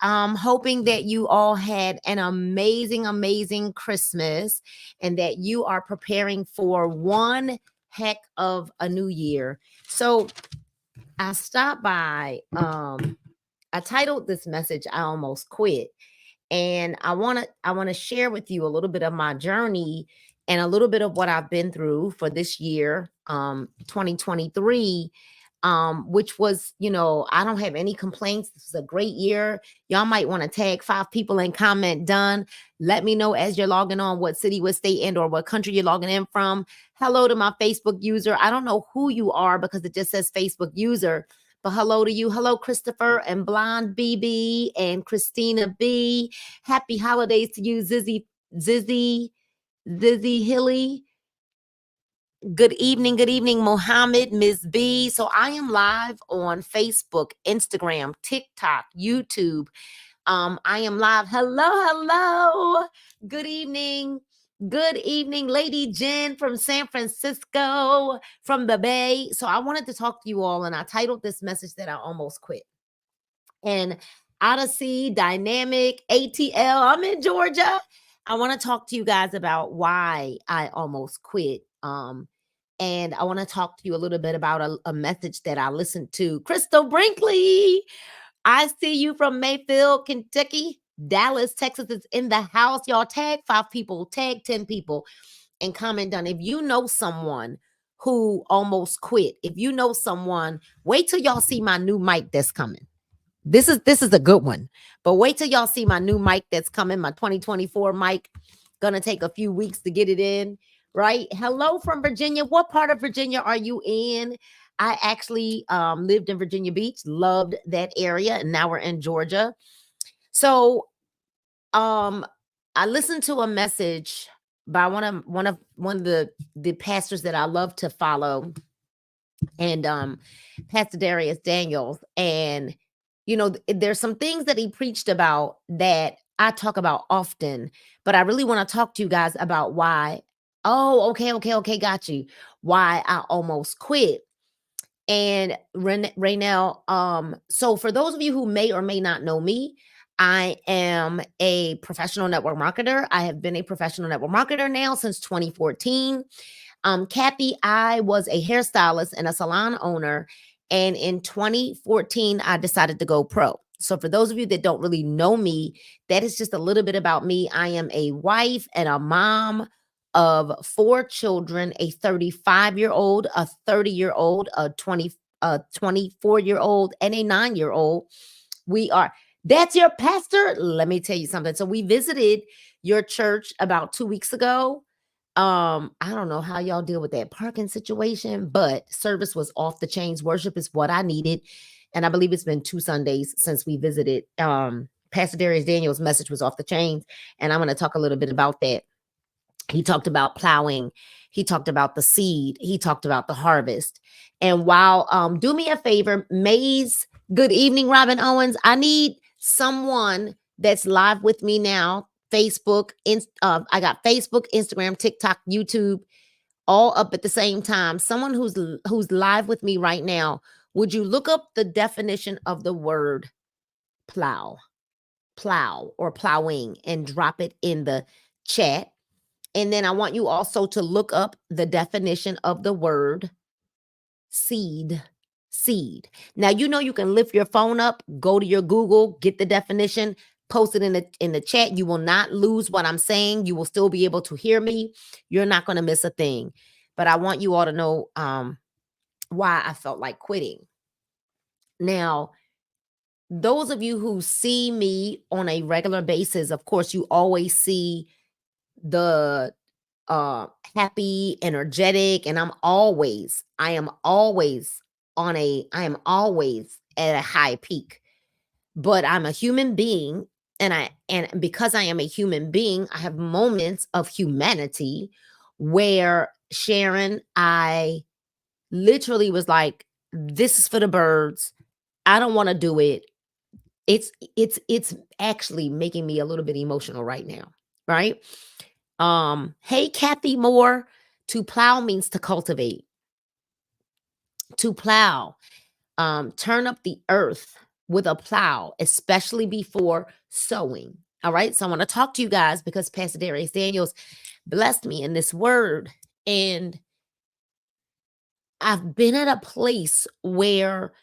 I'm hoping that you all had an amazing Christmas and that you are preparing for one heck of a new year. So I stopped by. I titled this message "I Almost Quit," and I want to share with you a little bit of my journey and a little bit of what I've been through for this year, 2023, which was, I don't have any complaints. This was a great year. Y'all might want to tag 5 people and comment done. Let me know as you're logging on what city, what state, and or what country you're logging in from. Hello to my Facebook user. I don't know who you are because it just says Facebook user, but hello to you. Hello, Christopher and Blonde BB and Christina B. Happy holidays to you, Zizzy Hilly. Good evening, Mohammed, Ms. B. So I am live on Facebook, Instagram, TikTok, YouTube. I am live. Hello. Good evening. Good evening, Lady Jen from San Francisco, from the Bay. So I wanted to talk to you all, and I titled this message that I almost quit. And Odyssey, Dynamic, ATL, I'm in Georgia. I want to talk to you guys about why I almost quit. And I want to talk to you a little bit about a message that I listened to. Crystal Brinkley, I see you from Mayfield, Kentucky. Dallas, Texas is in the house. Y'all tag 5 people, tag 10 people, and comment done. If you know someone who almost quit, if you know someone, wait till y'all see my new mic that's coming. This is a good one, but wait till y'all see my new mic that's coming, my 2024 mic. Gonna take a few weeks to get it in, right? Hello from Virginia. What part of Virginia are you in? I actually lived in Virginia Beach, loved that area, and now we're in Georgia. So I listened to a message by one of the pastors that I love to follow, and Pastor Darius Daniels. And there's some things that he preached about that I talk about often, but I really want to talk to you guys about why. Oh, okay, got you. Why I almost quit. And Raynell, so for those of you who may or may not know me, I am a professional network marketer. I have been a professional network marketer now since 2014. Kathy, I was a hairstylist and a salon owner. And in 2014, I decided to go pro. So for those of you that don't really know me, that is just a little bit about me. I am a wife and a mom of 4 children, a 35-year-old, a 30-year-old, a 24-year-old, and a 9-year-old. That's your pastor? Let me tell you something. So we visited your church about 2 weeks ago. I don't know how y'all deal with that parking situation, but service was off the chains. Worship is what I needed. And I believe it's been 2 Sundays since we visited. Pastor Darius Daniels' message was off the chains. And I'm going to talk a little bit about that. He talked about plowing. He talked about the seed. He talked about the harvest. And while, do me a favor, Maze, good evening, Robin Owens. I need someone that's live with me now. Facebook, I got Facebook, Instagram, TikTok, YouTube, all up at the same time. Someone who's live with me right now. Would you look up the definition of the word plow or plowing and drop it in the chat? And then I want you also to look up the definition of the word seed. Now, you can lift your phone up, go to your Google, get the definition, post it in the chat. You will not lose what I'm saying. You will still be able to hear me. You're not going to miss a thing. But I want you all to know why I felt like quitting. Now, those of you who see me on a regular basis, of course, you always see the happy, energetic, and I am always at a high peak. But I'm a human being, and because I am a human being, I have moments of humanity where, Sharon, I literally was like, this is for the birds. I don't want to do it. It's actually making me a little bit emotional right now, right? Hey, Kathy Moore, to plow means to cultivate. To plow, turn up the earth, with a plow, especially before sowing. All right. So I want to talk to you guys because Pastor Darius Daniels blessed me in this word. And I've been at a place where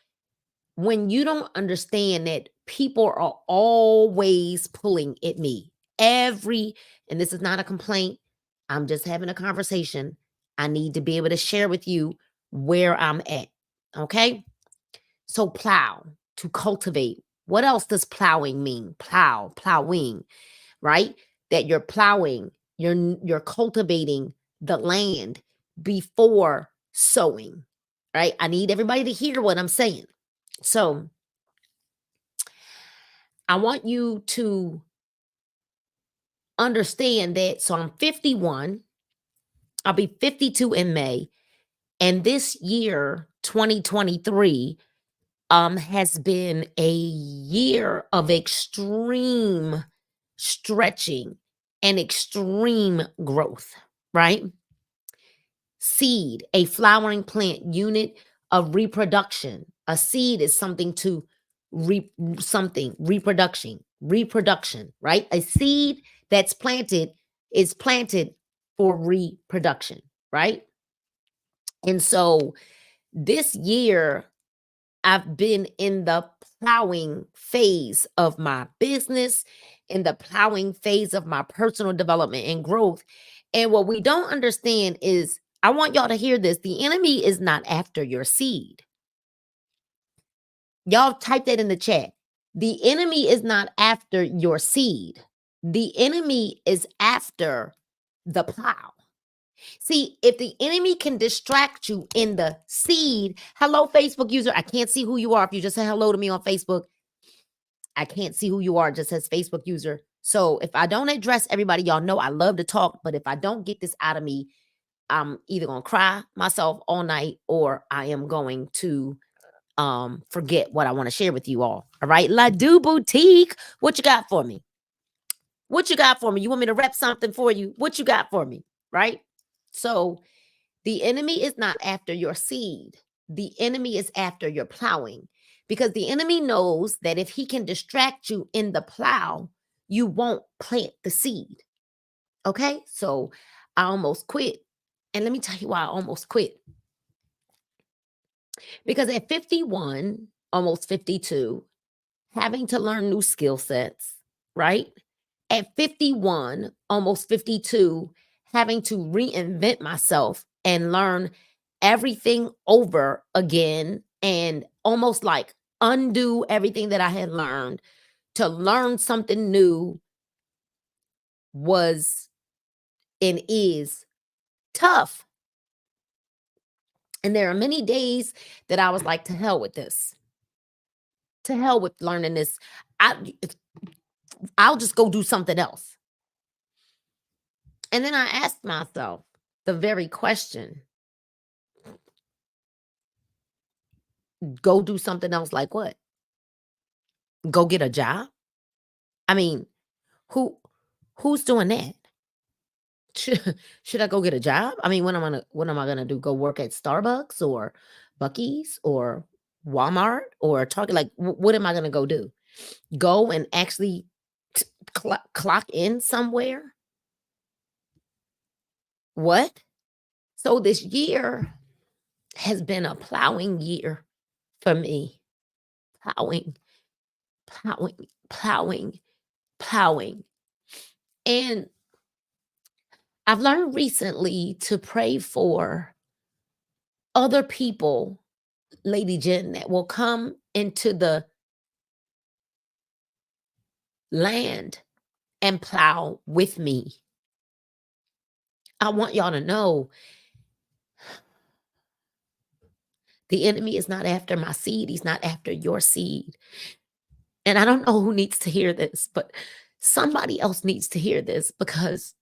when you don't understand that people are always pulling at me, and this is not a complaint, I'm just having a conversation. I need to be able to share with you where I'm at. Okay. So plow, to cultivate. What else does plowing mean? Plowing, right? That you're plowing, you're cultivating the land before sowing, right? I need everybody to hear what I'm saying. So I want you to understand that. So I'm 51. I'll be 52 in May. And this year, 2023, has been a year of extreme stretching and extreme growth, right? Seed, a flowering plant unit of reproduction. A seed is something to reproduction, right? A seed that's planted is planted for reproduction, right? And so this year I've been in the plowing phase of my business, in the plowing phase of my personal development and growth. And what we don't understand is, I want y'all to hear this, the enemy is not after your seed. Y'all type that in the chat. The enemy is not after your seed. The enemy is after the plow. See, if the enemy can distract you in the seed, hello, Facebook user. I can't see who you are. If you just say hello to me on Facebook, I can't see who you are. It just says Facebook user. So if I don't address everybody, y'all know I love to talk, but if I don't get this out of me, I'm either going to cry myself all night or I am going to forget what I want to share with you all. All right. La Do Boutique. What you got for me? What you got for me? You want me to rep something for you? What you got for me? Right? So the enemy is not after your seed. The enemy is after your plowing, because the enemy knows that if he can distract you in the plow, you won't plant the seed. Okay. So I almost quit. And let me tell you why I almost quit. Because at 51, almost 52, having to learn new skill sets, right? At 51, almost 52, having to reinvent myself and learn everything over again and almost like undo everything that I had learned to learn something new was and is tough. And there are many days that I was like, to hell with this. To hell with learning this. I'll just go do something else. And then I asked myself the very question, go do something else like what? Go get a job? I mean, who's doing that? Should I go get a job? I mean, what am I gonna do? Go work at Starbucks or Bucky's or Walmart or Target? Like, what am I gonna go do? Go and actually clock in somewhere? What? So this year has been a plowing year for me. Plowing, plowing, plowing, plowing. And I've learned recently to pray for other people, Lady Jen, that will come into the land and plow with me. I want y'all to know the enemy is not after my seed. He's not after your seed. And I don't know who needs to hear this, but somebody else needs to hear this, because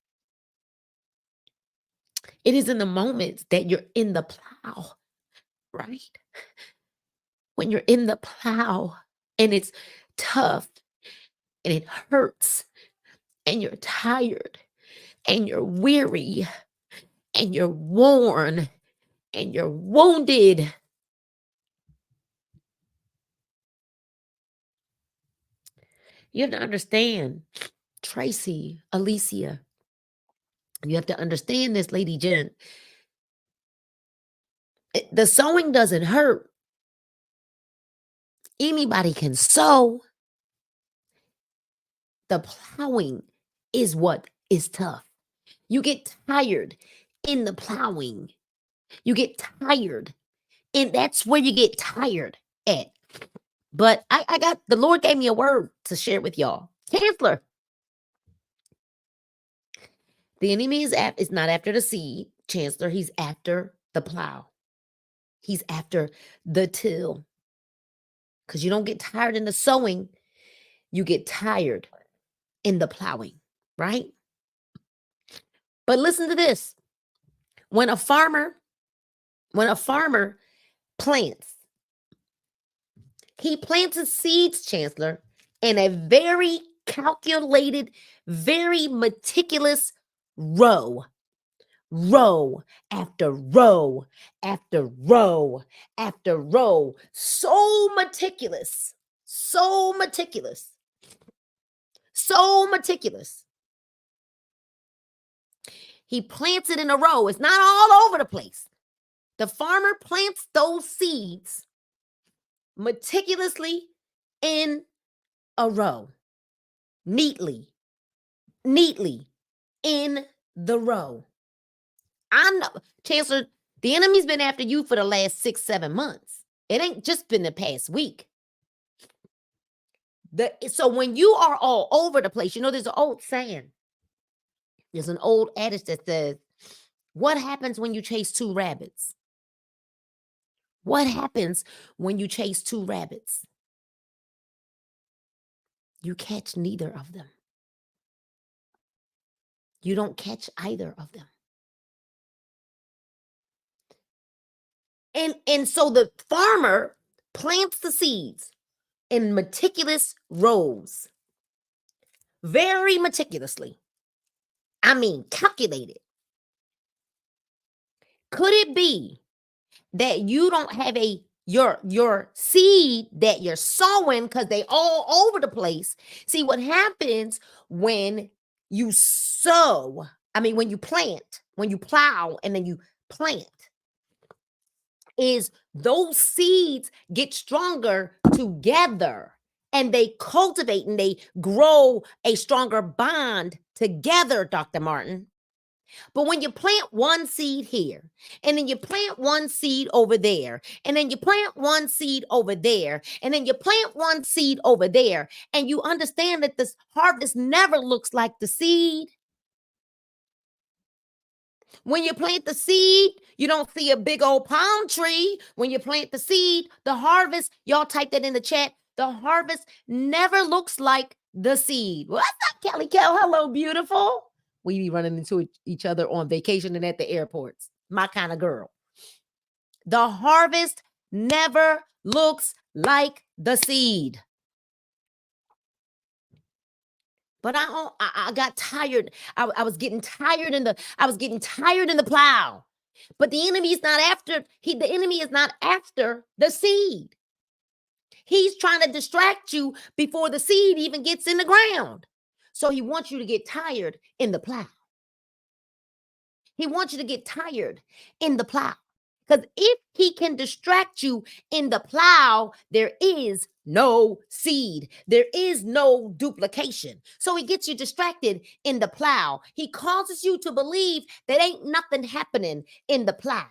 it is in the moments that you're in the plow, right? When you're in the plow and it's tough and it hurts and you're tired and you're weary and you're worn and you're wounded. You have to understand, Tracy, Alicia, you have to understand this, Lady Jen. The sewing doesn't hurt. Anybody can sew. The plowing is what is tough. You get tired in the plowing. You get tired. And that's where you get tired at. But I got, the Lord gave me a word to share with y'all. Chancellor, the enemy is not after the seed, Chancellor. He's after the plow. He's after the till. Because you don't get tired in the sowing, you get tired in the plowing, right? But listen to this. When a farmer plants, he plants his seeds, Chancellor, in a very calculated, very meticulous row after row after row after row. So meticulous, so meticulous, so meticulous. He plants it in a row. It's not all over the place. The farmer plants those seeds meticulously in a row, neatly in the row. I know, Chancellor, the enemy's been after you for the last 6-7 months. It ain't just been the past week. So when you are all over the place, there's an old saying. There's an old adage that says, what happens when you chase two rabbits? What happens when you chase two rabbits? You catch neither of them. You don't catch either of them. And so the farmer plants the seeds in meticulous rows, very meticulously. I mean, calculated. Could it be that you don't have your seed that you're sowing because they all over the place? See, what happens when you sow, when you plant, when you plow and then you plant, is those seeds get stronger together and they cultivate and they grow a stronger bond together, Dr. Martin. But when you plant one seed here, and then you plant one seed over there, and then you plant one seed over there, and then you plant one seed over there, and you understand that this harvest never looks like the seed. When you plant the seed, you don't see a big old palm tree. When you plant the seed, the harvest, y'all type that in the chat, the harvest never looks like the seed. What's up, Kelly Kel? Hello, beautiful. We be running into each other on vacation and at the airports. My kind of girl. The harvest never looks like the seed. But I got tired. I was getting tired in the plow. But the enemy is not after the seed. He's trying to distract you before the seed even gets in the ground. So he wants you to get tired in the plow. He wants you to get tired in the plow. Because if he can distract you in the plow, there is no seed. There is no duplication. So he gets you distracted in the plow. He causes you to believe that ain't nothing happening in the plow.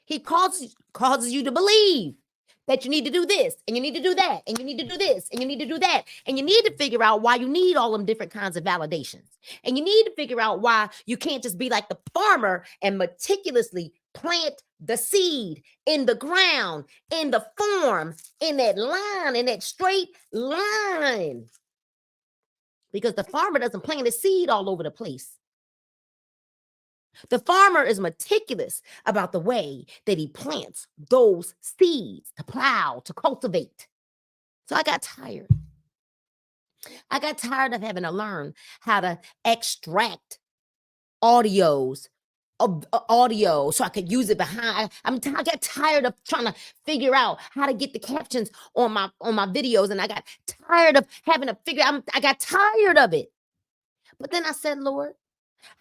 He causes you to believe that you need to do this, and you need to do that, and you need to do this, and you need to do that. And you need to figure out why you need all them different kinds of validations. And you need to figure out why you can't just be like the farmer and meticulously plant the seed in the ground, in the form, in that line, in that straight line. Because the farmer doesn't plant the seed all over the place. The farmer is meticulous about the way that he plants those seeds to plow, to cultivate. So I got tired. I got tired of having to learn how to extract audios audio so I could use it behind. I got tired of trying to figure out how to get the captions on my videos, and I got tired of having to figure. I got tired of it. But then I said, Lord,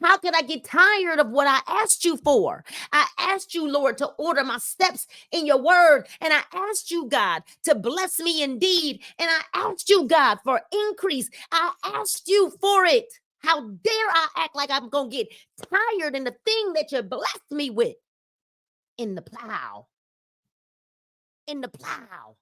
how could I get tired of what I asked you for? I asked you, Lord, to order my steps in your word. And I asked you, God, to bless me indeed. And I asked you, God, for increase. I asked you for it. How dare I act like I'm going to get tired in the thing that you blessed me with? In the plow. In the plow.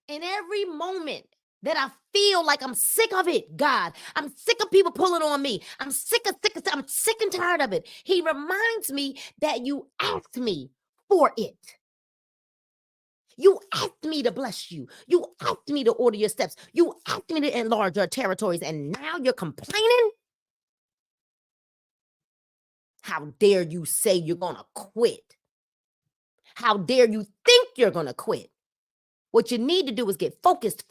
In every moment that I feel like I'm sick of it, God. I'm sick of people pulling on me. I'm sick and tired of it. He reminds me that you asked me for it. You asked me to bless you. You asked me to order your steps. You asked me to enlarge your territories. And now you're complaining? How dare you say you're going to quit? How dare you think you're going to quit? What you need to do is get focused.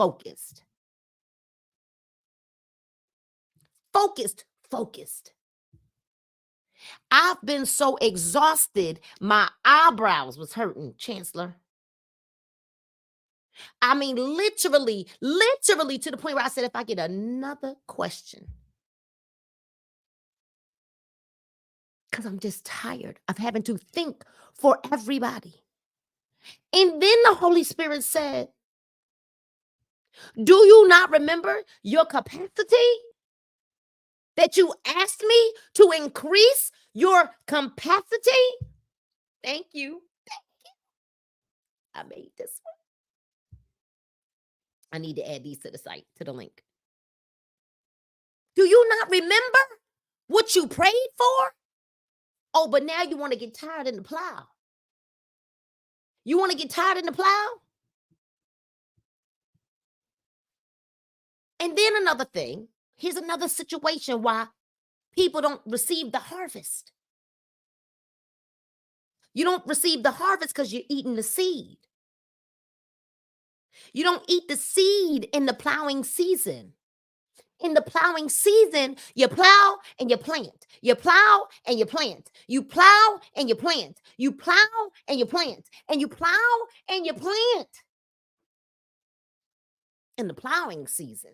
I've been so exhausted, my eyebrows was hurting, Chancellor. I mean, literally to the point where I said, if I get another question, because I'm just tired of having to think for everybody. And then the Holy Spirit said, do you not remember your capacity? That you asked me to increase your capacity? Thank you. I made this one. I need to add these to the site, to the link. Do you not remember what you prayed for? Oh, but now you want to get tired in the plow. You want to get tired in the plow? And then another thing, here's another situation why people don't receive the harvest. You don't receive the harvest because you're eating the seed. You don't eat the seed in the plowing season. In the plowing season, you plow and you plant. You plow and you plant. You plow and you plant. You plow and you plant. And you plow and you plant. In the plowing season.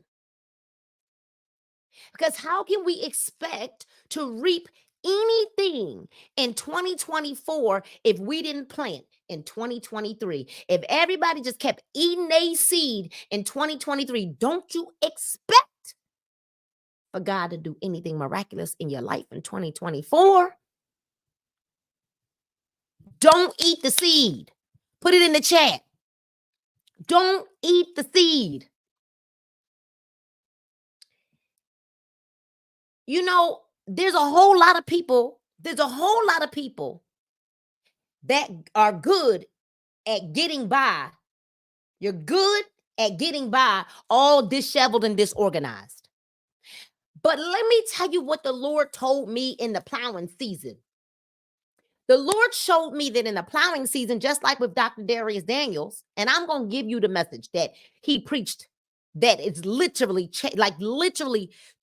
Because how can we expect to reap anything in 2024 if we didn't plant in 2023? If everybody just kept eating a seed in 2023, don't you expect for God to do anything miraculous in your life in 2024? Don't eat the seed. Put it in the chat. Don't eat the seed. You know, there's a whole lot of people that are good at getting by. You're good at getting by, all disheveled and disorganized. But let me tell you what the Lord told me in the plowing season. The Lord showed me that in the plowing season, just like with Dr. Darius Daniels, and I'm going to give you the message that he preached, that it's literally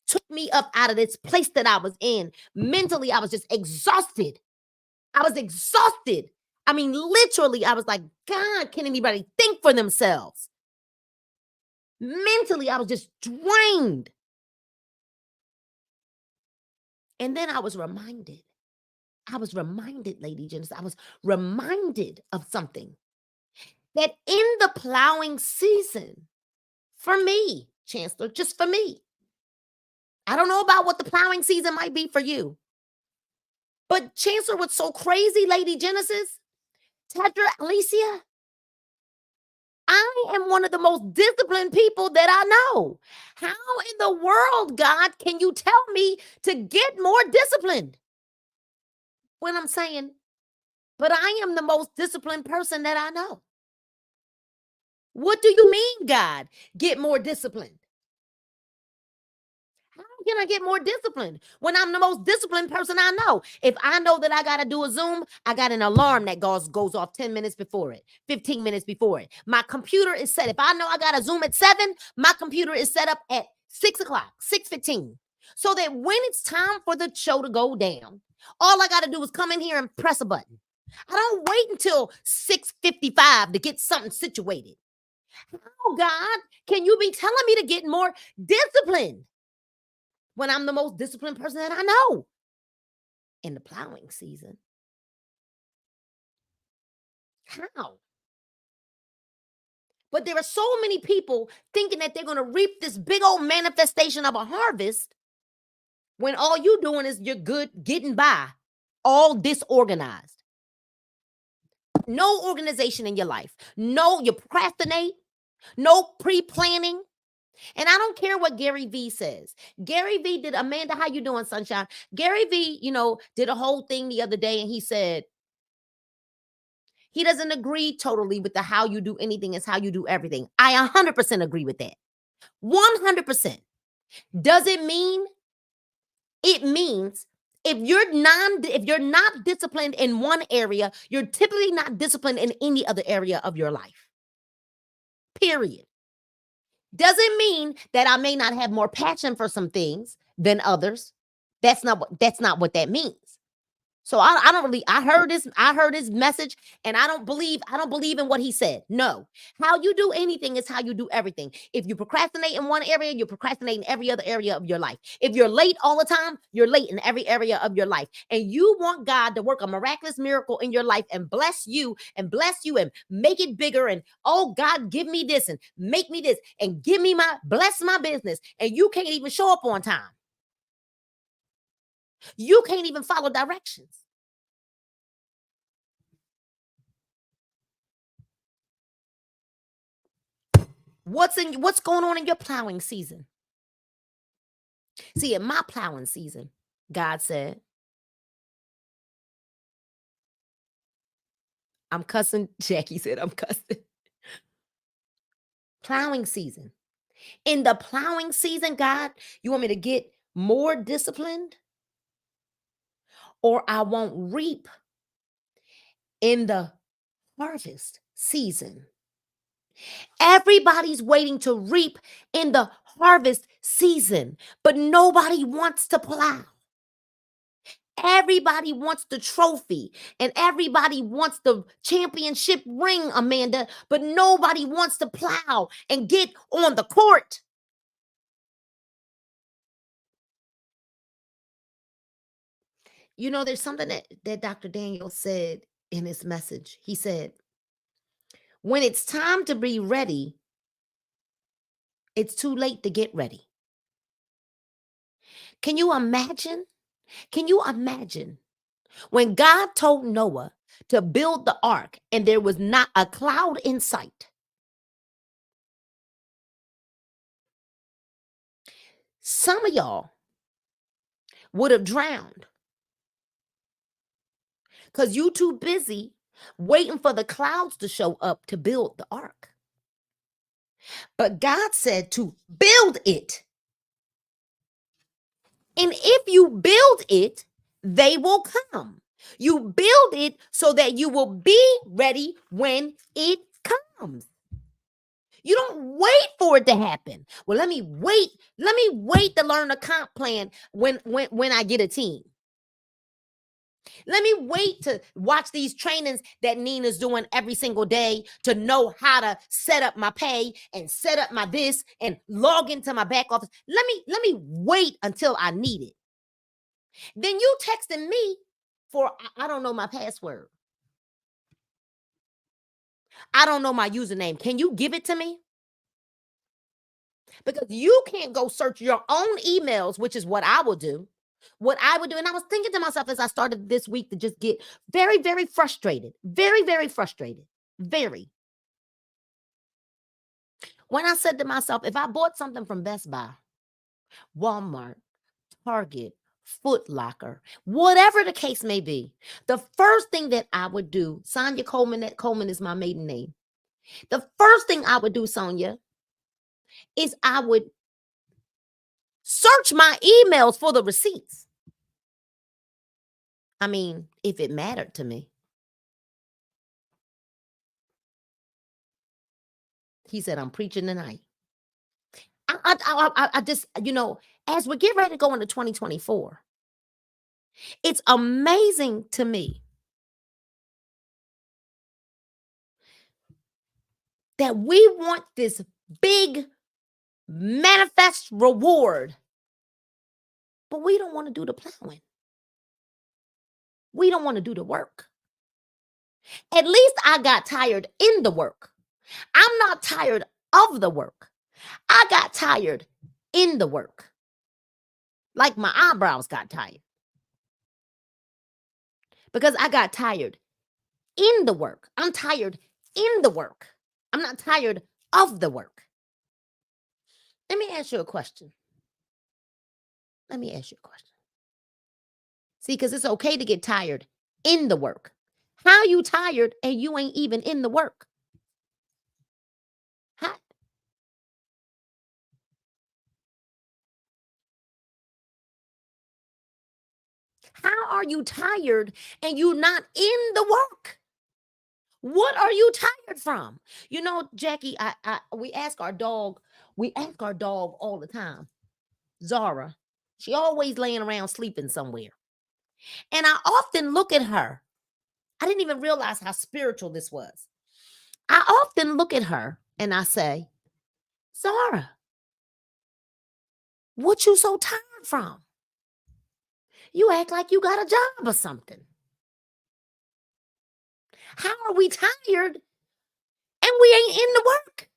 took me up out of this place that I was in. Mentally, I was just exhausted. I was exhausted. I mean, literally, I was like, God, can anybody think for themselves? Mentally, I was just drained. And then I was reminded, Lady Genesis, I was reminded of something. That in the plowing season, for me, Chancellor, just for me, I don't know about what the plowing season might be for you. But Chancellor, what's so crazy, Lady Genesis, Tedra, Alicia, I am one of the most disciplined people that I know. How in the world, God, can you tell me to get more disciplined? When I'm saying, but I am the most disciplined person that I know. What do you mean, God, get more disciplined? How can I get more disciplined when I'm the most disciplined person I know? If I know that I got to do a Zoom, I got an alarm that goes off 10 minutes before it, 15 minutes before it. My computer is set. If I know I got a Zoom at 7, my computer is set up at 6 o'clock, 6:15. so that when it's time for the show to go down, all I got to do is come in here and press a button. I don't wait until 6:55 to get something situated. Oh God, can you be telling me to get more disciplined when I'm the most disciplined person that I know in the plowing season? How? But there are so many people thinking that they're going to reap this big old manifestation of a harvest when all you doing is you're good getting by, all disorganized. No organization in your life. No, you procrastinate, no pre-planning. And I don't care what Gary V says. Gary V did, Amanda, how you doing, sunshine? Gary V, did a whole thing the other day and he said he doesn't agree totally with the how you do anything is how you do everything. I 100% agree with that. 100%. Does it mean? It means if you're not disciplined in one area, you're typically not disciplined in any other area of your life. Period. Doesn't mean that I may not have more passion for some things than others. That's not what that means. So I don't really I heard his message and I don't believe in what he said. No. How you do anything is how you do everything. If you procrastinate in one area, you procrastinate in every other area of your life. If you're late all the time, you're late in every area of your life. And you want God to work a miraculous miracle in your life and bless you and make it bigger and oh God, give me this and make me this and give me bless my business and you can't even show up on time. You can't even follow directions. What's going on in your plowing season? See, in my plowing season, God said, I'm cussing. Jackie said, I'm cussing. Plowing season. In the plowing season, God, you want me to get more disciplined or I won't reap in the harvest season. Everybody's waiting to reap in the harvest season, but nobody wants to plow. Everybody wants the trophy and everybody wants the championship ring, Amanda, but nobody wants to plow and get on the court. There's something that Dr. Daniel said in his message. He said, when it's time to be ready, it's too late to get ready. Can you imagine? Can you imagine when God told Noah to build the ark and there was not a cloud in sight? Some of y'all would have drowned because you too busy waiting for the clouds to show up to build the ark. But God said to build it. And if you build it, they will come. You build it so that you will be ready when it comes. You don't wait for it to happen. Well, let me wait. Let me wait to learn a comp plan when I get a team. Let me wait to watch these trainings that Nina's doing every single day to know how to set up my pay and set up my this and log into my back office. Let me wait until I need it. Then you texting me for I don't know my password. I don't know my username. Can you give it to me? Because you can't go search your own emails, which is what I will do. What I would do, and I was thinking to myself as I started this week to just get very, very frustrated, very, very frustrated, very. When I said to myself, if I bought something from Best Buy, Walmart, Target, Foot Locker, whatever the case may be, the first thing that I would do, Sonia Coleman, that Coleman is my maiden name. The first thing I would do, Sonia, is I would search my emails for the receipts. I mean, if it mattered to me. He said, I'm preaching tonight. I just, as we get ready to go into 2024, it's amazing to me that we want this big manifest reward, but we don't want to do the plowing. We don't want to do the work. At least I got tired in the work. I'm not tired of the work. I got tired in the work. Like my eyebrows got tired. Because I got tired in the work. I'm tired in the work. I'm not tired of the work. Let me ask you a question. Let me ask you a question. See, because it's okay to get tired in the work. How you tired and you ain't even in the work? How, how are you tired and you not in the work? What are you tired from? You know, Jackie, we ask our dog all the time, Zara. She always laying around sleeping somewhere. And I often look at her. I didn't even realize how spiritual this was. I often look at her and I say, Zara, what you so tired from? You act like you got a job or something. How are we tired and we ain't in the work?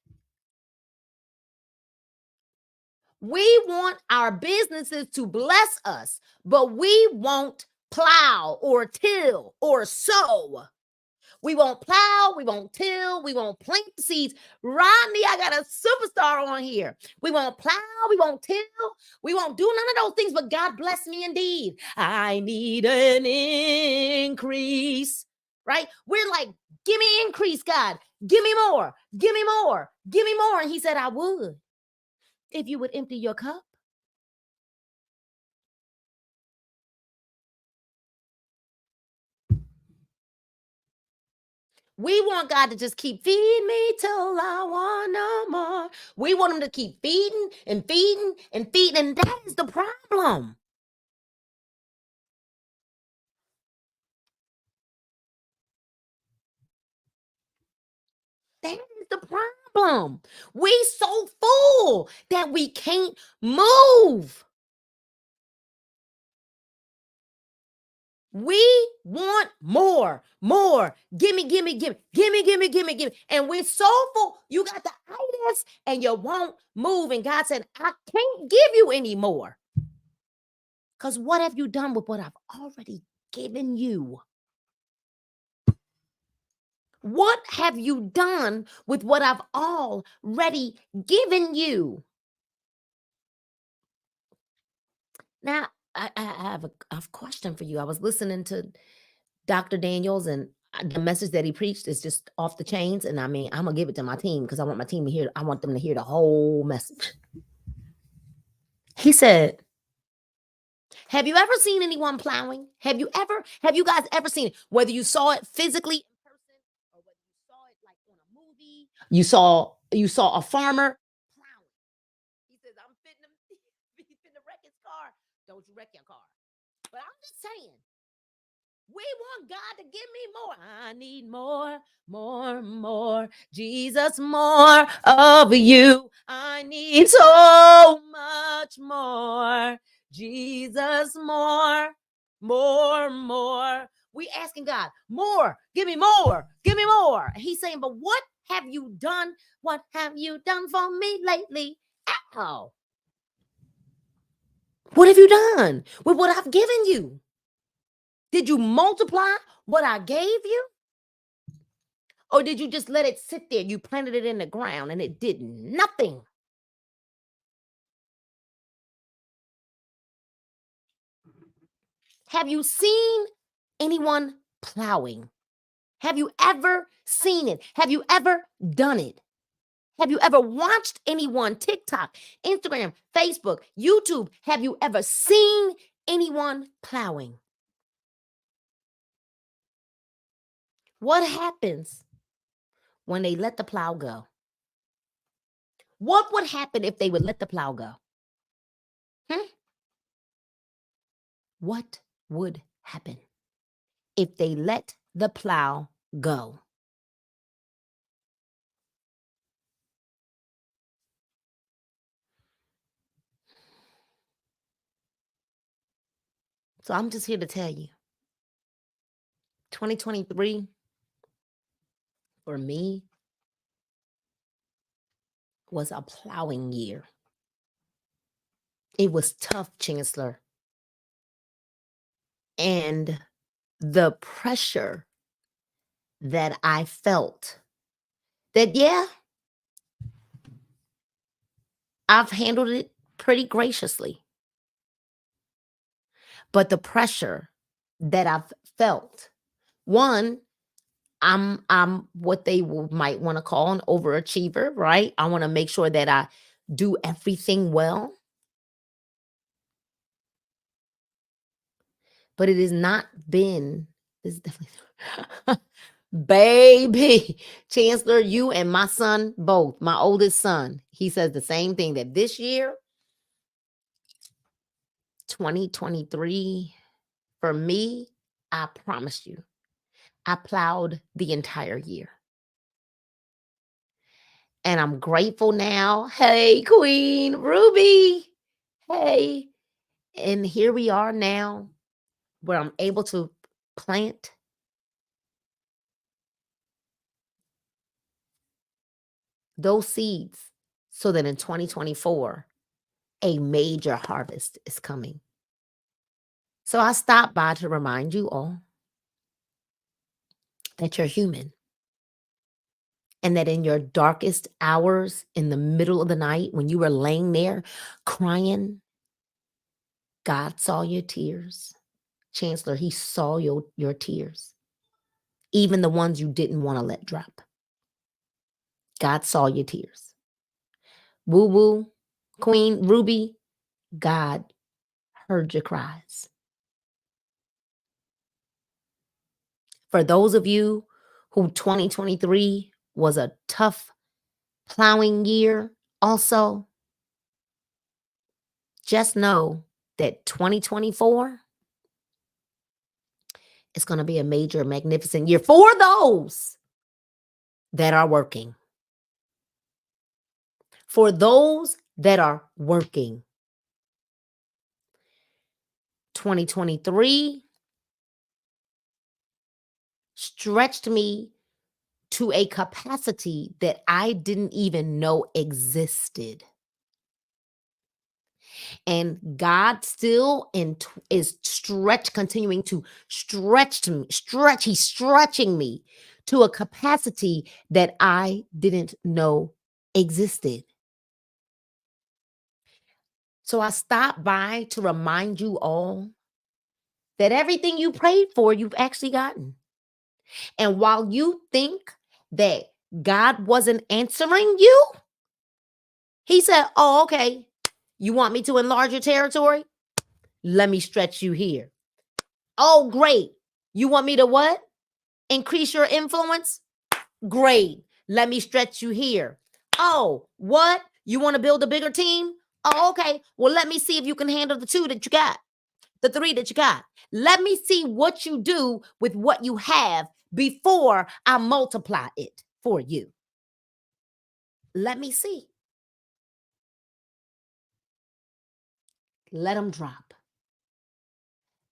We want our businesses to bless us, but we won't plow or till or sow. We won't plow, we won't till, we won't plant the seeds. Rodney, I got a superstar on here. We won't plow, we won't till, we won't do none of those things, but God bless me indeed. I need an increase, right? We're like, give me increase, God. Give me more, give me more, give me more. And he said, I would if you would empty your cup. We want God to just keep feeding me till I want no more. We want him to keep feeding and feeding and feeding. And that is the problem. That is the problem. We so full that we can't move. We want more, more. Gimme, gimme, gimme, gimme, gimme, gimme, gimme. And we're so full. You got the itis and you won't move. And God said, I can't give you any more. Because what have you done with what I've already given you? What have you done with what I've already given you? Now, I have a question for you. I was listening to Dr. Daniels, and the message that he preached is just off the chains. And I mean, I'm gonna give it to my team because I want my team to hear. I want them to hear the whole message. He said, "Have you ever seen anyone plowing? Have you guys ever seen it? Whether you saw it physically in person or whether you saw it like on a movie, you saw a farmer plowing." He says, "I'm fitting him, he's finna wreck his car. Don't you wreck your car." But I'm just saying, we want God to give me more. I need more, more, more. Jesus, more of you. I need so much more. Jesus, more, more, more. We asking God, more, give me more, give me more. He's saying, but what have you done? What have you done for me lately? Ow. What have you done with what I've given you? Did you multiply what I gave you? Or did you just let it sit there? You planted it in the ground and it did nothing. Have you seen anyone plowing? Have you ever seen it? Have you ever done it? Have you ever watched anyone TikTok, Instagram, Facebook, YouTube? Have you ever seen anyone plowing? What happens when they let the plow go? What would happen if they would let the plow go? Hmm? What would happen if they let the plow go? So I'm just here to tell you 2023 for me was a plowing year. It was tough, Chancellor. And the pressure that I felt that, yeah, I've handled it pretty graciously. But the pressure that I've felt, one, I'm what they might want to call an overachiever, right? I want to make sure that I do everything well, but it has not been this is definitely baby Chancellor, you and my son both, my oldest son, he says the same thing that this year 2023 for me, I promise you, I plowed the entire year. And I'm grateful now. Hey, Queen Ruby. Hey. And here we are now where I'm able to plant those seeds so that in 2024, a major harvest is coming. So I stopped by to remind you all that you're human and that in your darkest hours in the middle of the night, when you were laying there crying, God saw your tears. Chancellor, he saw your tears, even the ones you didn't want to let drop. God saw your tears. Woo woo, Queen Ruby, God heard your cries. For those of you who 2023 was a tough plowing year, also, just know that 2024 is going to be a major, magnificent year for those that are working. For those that are working. 2023 stretched me to a capacity that I didn't even know existed. And God still is continuing to stretch. He's stretching me to a capacity that I didn't know existed. So I stopped by to remind you all that everything you prayed for, you've actually gotten. And while you think that God wasn't answering you, he said, oh, okay, you want me to enlarge your territory? Let me stretch you here. Oh, great. You want me to what? Increase your influence? Great. Let me stretch you here. Oh, what? You want to build a bigger team? Oh, okay. Well, let me see if you can handle the 2 that you got, the 3 that you got. Let me see what you do with what you have before I multiply it for you. Let me see. Let them drop.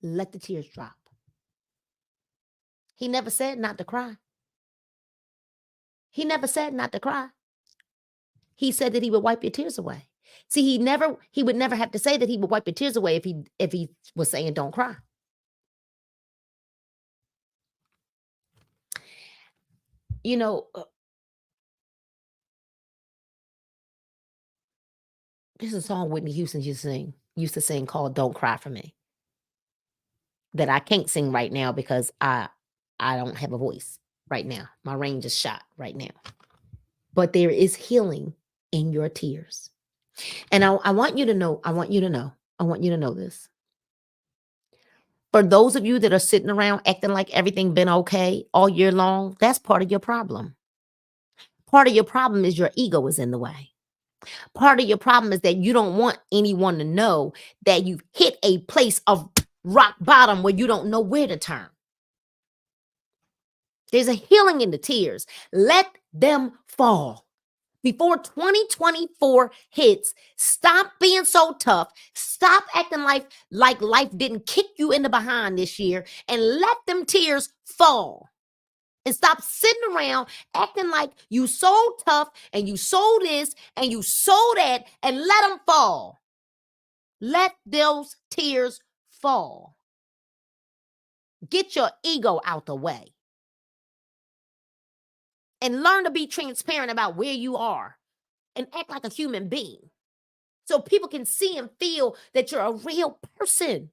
Let the tears drop. He never said not to cry. He never said not to cry. He said that he would wipe your tears away. See, he would never have to say that he would wipe your tears away if he was saying don't cry. You know, there's a song Whitney Houston used to sing called Don't Cry for Me that I can't sing right now because I don't have a voice right now. My range is shot right now. But there is healing in your tears. And I want you to know, I want you to know this. For those of you that are sitting around acting like everything been okay all year long, that's part of your problem. Part of your problem is your ego is in the way. Part of your problem is that you don't want anyone to know that you've hit a place of rock bottom where you don't know where to turn. There's a healing in the tears. Let them fall. Before 2024 hits, stop being so tough. Stop acting like life didn't kick you in the behind this year, and let them tears fall. And stop sitting around acting like you so tough and you so this and you so that, and let them fall. Let those tears fall. Get your ego out the way and learn to be transparent about where you are and act like a human being so people can see and feel that you're a real person.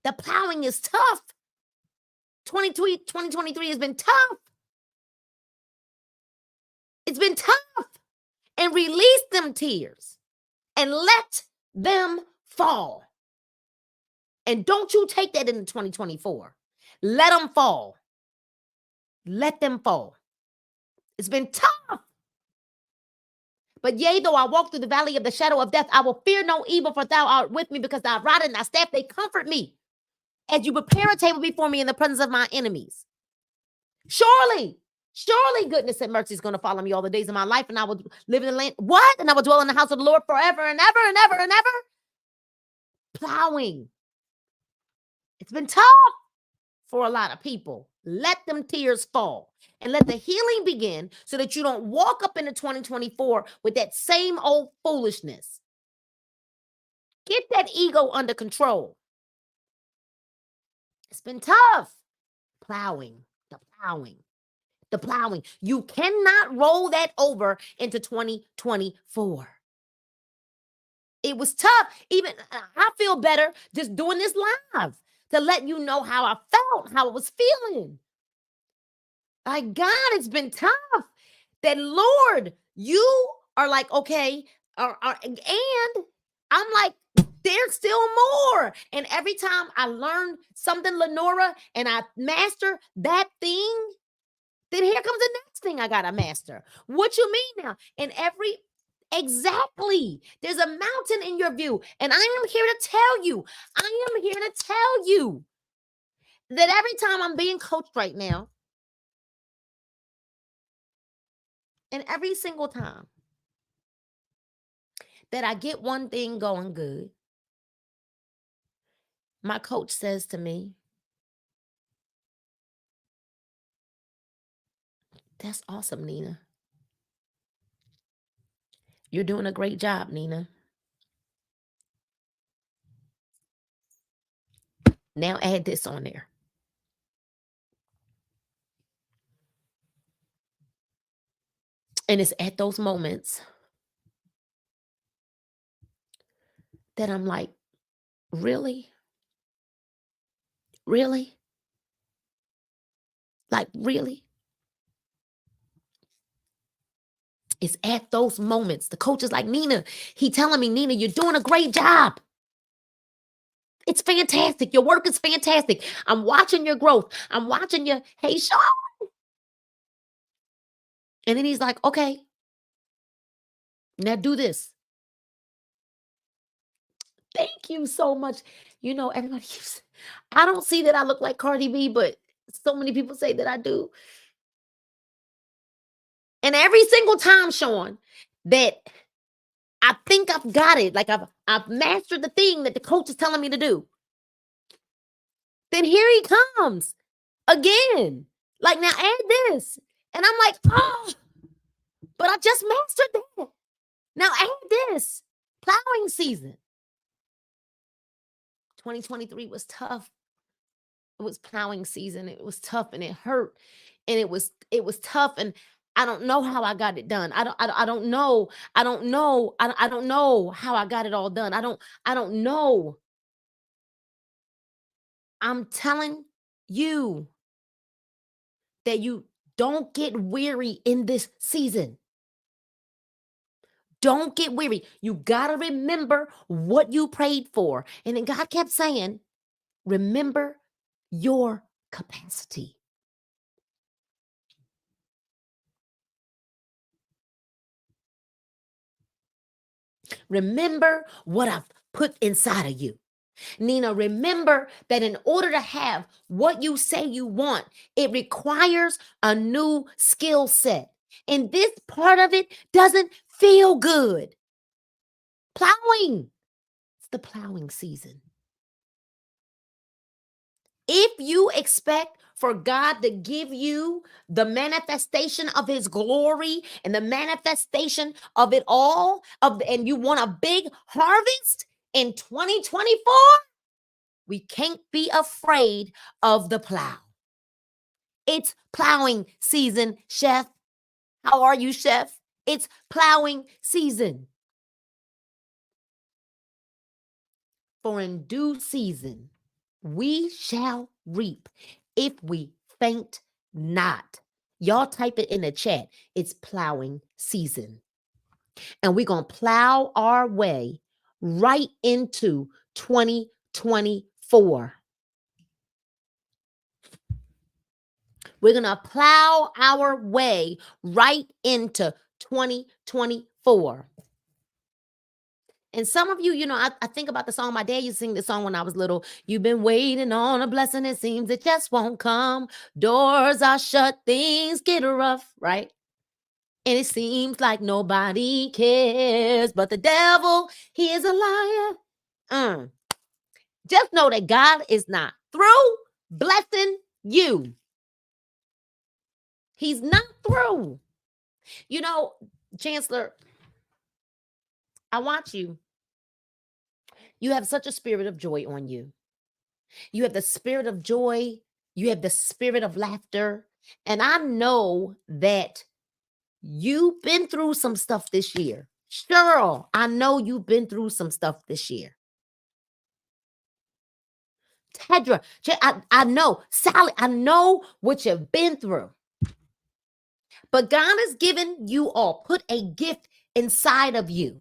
The plowing is tough. 2023 has been tough. It's been tough. And release them tears and let them fall. And don't you take that into 2024. Let them fall. Let them fall. It's been tough. But yea, though I walk through the valley of the shadow of death, I will fear no evil, for thou art with me, because thy rod and thy staff, they comfort me. As you prepare a table before me in the presence of my enemies. Surely goodness and mercy is going to follow me all the days of my life, and I will live in the land. What? And I will dwell in the house of the Lord forever and ever and ever and ever. Plowing. It's been tough for a lot of people. Let them tears fall and let the healing begin so that you don't walk up into 2024 with that same old foolishness. Get that ego under control. It's been tough. Plowing, the plowing, the plowing. You cannot roll that over into 2024. It was tough. Even I feel better just doing this live to let you know how I felt, how I was feeling. Like, God, it's been tough. That, Lord, you are like, okay, and I'm like, there's still more. And every time I learn something, Lenora, and I master that thing, then here comes the next thing I gotta master. What you mean now? And exactly, there's a mountain in your view. And I am here to tell you, that every time I'm being coached right now, and every single time that I get one thing going good, my coach says to me, "That's awesome, Nina. You're doing a great job, Nina. Now add this on there." And it's at those moments that I'm like, really? Really? Like, really? It's at those moments. The coach is like, "Nina," he telling me, "Nina, you're doing a great job. It's fantastic. Your work is fantastic. I'm watching your growth. I'm watching your, hey, Sean." And then he's like, "Okay, now do this." Thank you so much. Everybody keeps, I don't see that I look like Cardi B, but so many people say that I do. And every single time, Sean, that I think I've got it, like I've mastered the thing that the coach is telling me to do, then here he comes again. Like, now add this. And I'm like, oh, but I just mastered that. Now add this. Plowing season. 2023 was tough. It was plowing season. It was tough and it hurt. And it was tough. And I don't know how I got it done. I don't know. I don't know. I don't know how I got it all done. I don't know. I'm telling you that you don't get weary in this season. Don't get weary. You got to remember what you prayed for. And then God kept saying, remember your capacity. Remember what I've put inside of you. Nina, remember that in order to have what you say you want, it requires a new skill set. And this part of it doesn't feel good. Plowing. It's the plowing season. If you expect for God to give you the manifestation of his glory and the manifestation of it all, and you want a big harvest in 2024, we can't be afraid of the plow. It's plowing season, Chef. How are you, Chef? It's plowing season. For in due season, we shall reap if we faint not. Y'all type it in the chat. It's plowing season. And we're going to plow our way right into 2024. We're going to plow our way right into 2024. And some of you, I think about the song. My dad used to sing the song when I was little. You've been waiting on a blessing. It seems it just won't come. Doors are shut. Things get rough, right? And it seems like nobody cares. But the devil, he is a liar. Just know that God is not through blessing you. He's not through. Chancellor, I watch you. You have such a spirit of joy on you. You have the spirit of joy. You have the spirit of laughter. And I know that you've been through some stuff this year. Cheryl, I know you've been through some stuff this year. Tedra, I know. Sally, I know what you've been through. But God has given you all, put a gift inside of you.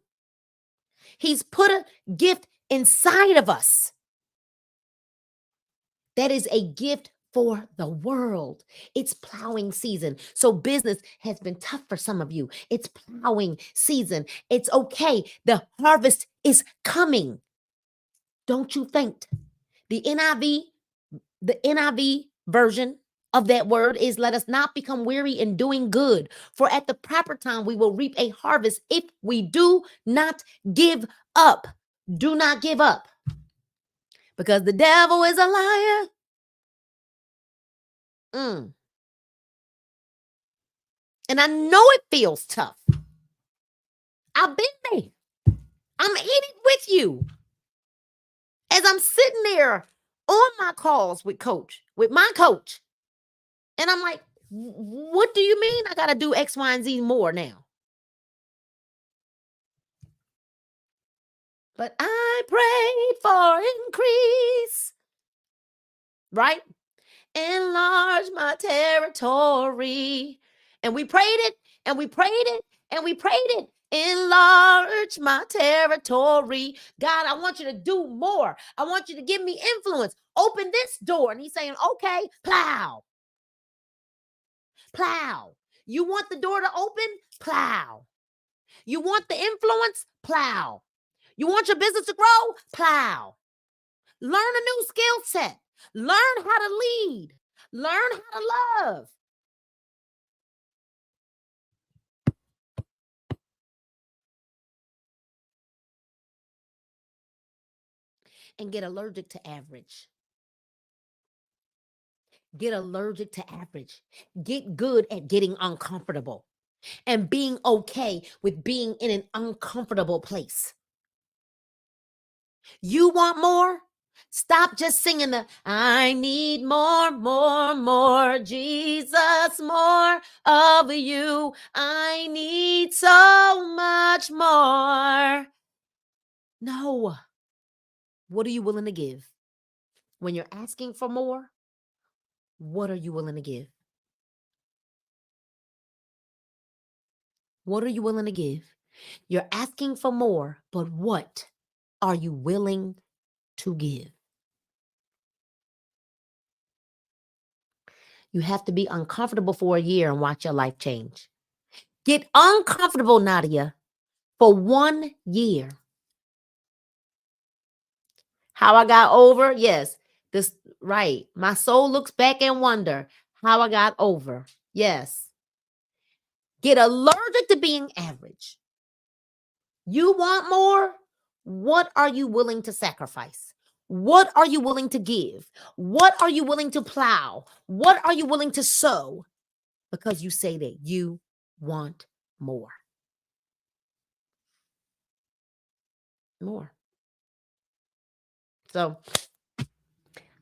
He's put a gift inside of us. That is a gift for the world. It's plowing season. So business has been tough for some of you. It's plowing season. It's okay. The harvest is coming. Don't you faint. The NIV version of that word is, let us not become weary in doing good, for at the proper time we will reap a harvest if we do not give up. Do not give up, because the devil is a liar. And I know it feels tough. I've been there. I'm in it with you. As I'm sitting there on my calls with my coach, and I'm like, what do you mean I got to do X, Y, and Z more now? But I prayed for increase, right? Enlarge my territory. And we prayed it, and we prayed it, and we prayed it. Enlarge my territory. God, I want you to do more. I want you to give me influence. Open this door. And he's saying, okay, plow. Plow. You want the door to open? Plow. You want the influence? Plow. You want your business to grow? Plow. Learn a new skill set. Learn how to lead. Learn how to love. And get allergic to average. Get allergic to average. Get good at getting uncomfortable and being okay with being in an uncomfortable place. You want more? Stop just singing the I need more, more, more, Jesus, more of you. I need so much more. No. What are you willing to give? When you're asking for more, what are you willing to give? What are you willing to give? You're asking for more, but what are you willing to give? You have to be uncomfortable for a year and watch your life change. Get uncomfortable, Nadia, for 1 year. How I got over? Yes. This right. My soul looks back and wonder how I got over. Yes. Get allergic to being average. You want more? What are you willing to sacrifice? What are you willing to give? What are you willing to plow? What are you willing to sow? Because you say that you want more. More. So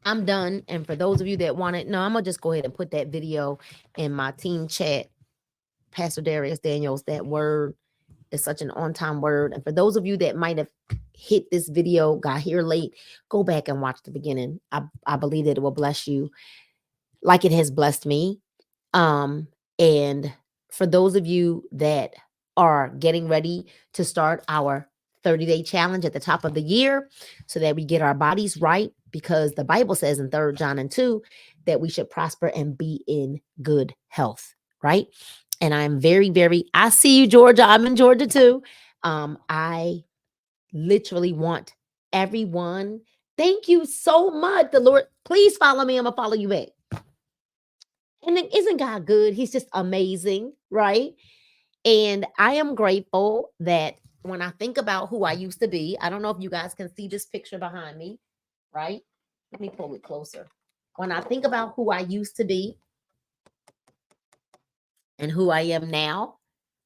I'm done. And for those of you that want it, no, I'm going to just go ahead and put that video in my team chat. Pastor Darius Daniels, that word is such an on-time word. And for those of you that might have hit this video, got here late, go back and watch the beginning. I believe that it will bless you like it has blessed me. And for those of you that are getting ready to start our 30-day challenge at the top of the year so that we get our bodies right, because the Bible says in 3 John and 2 that we should prosper and be in good health, right? And I'm very, very, I see you, Georgia. I'm in Georgia too. I literally want everyone. Thank you so much. The Lord, please follow me. I'm going to follow you back. And isn't God good? He's just amazing, right? And I am grateful that when I think about who I used to be, I don't know if you guys can see this picture behind me, right? Let me pull it closer. When I think about who I used to be and who I am now,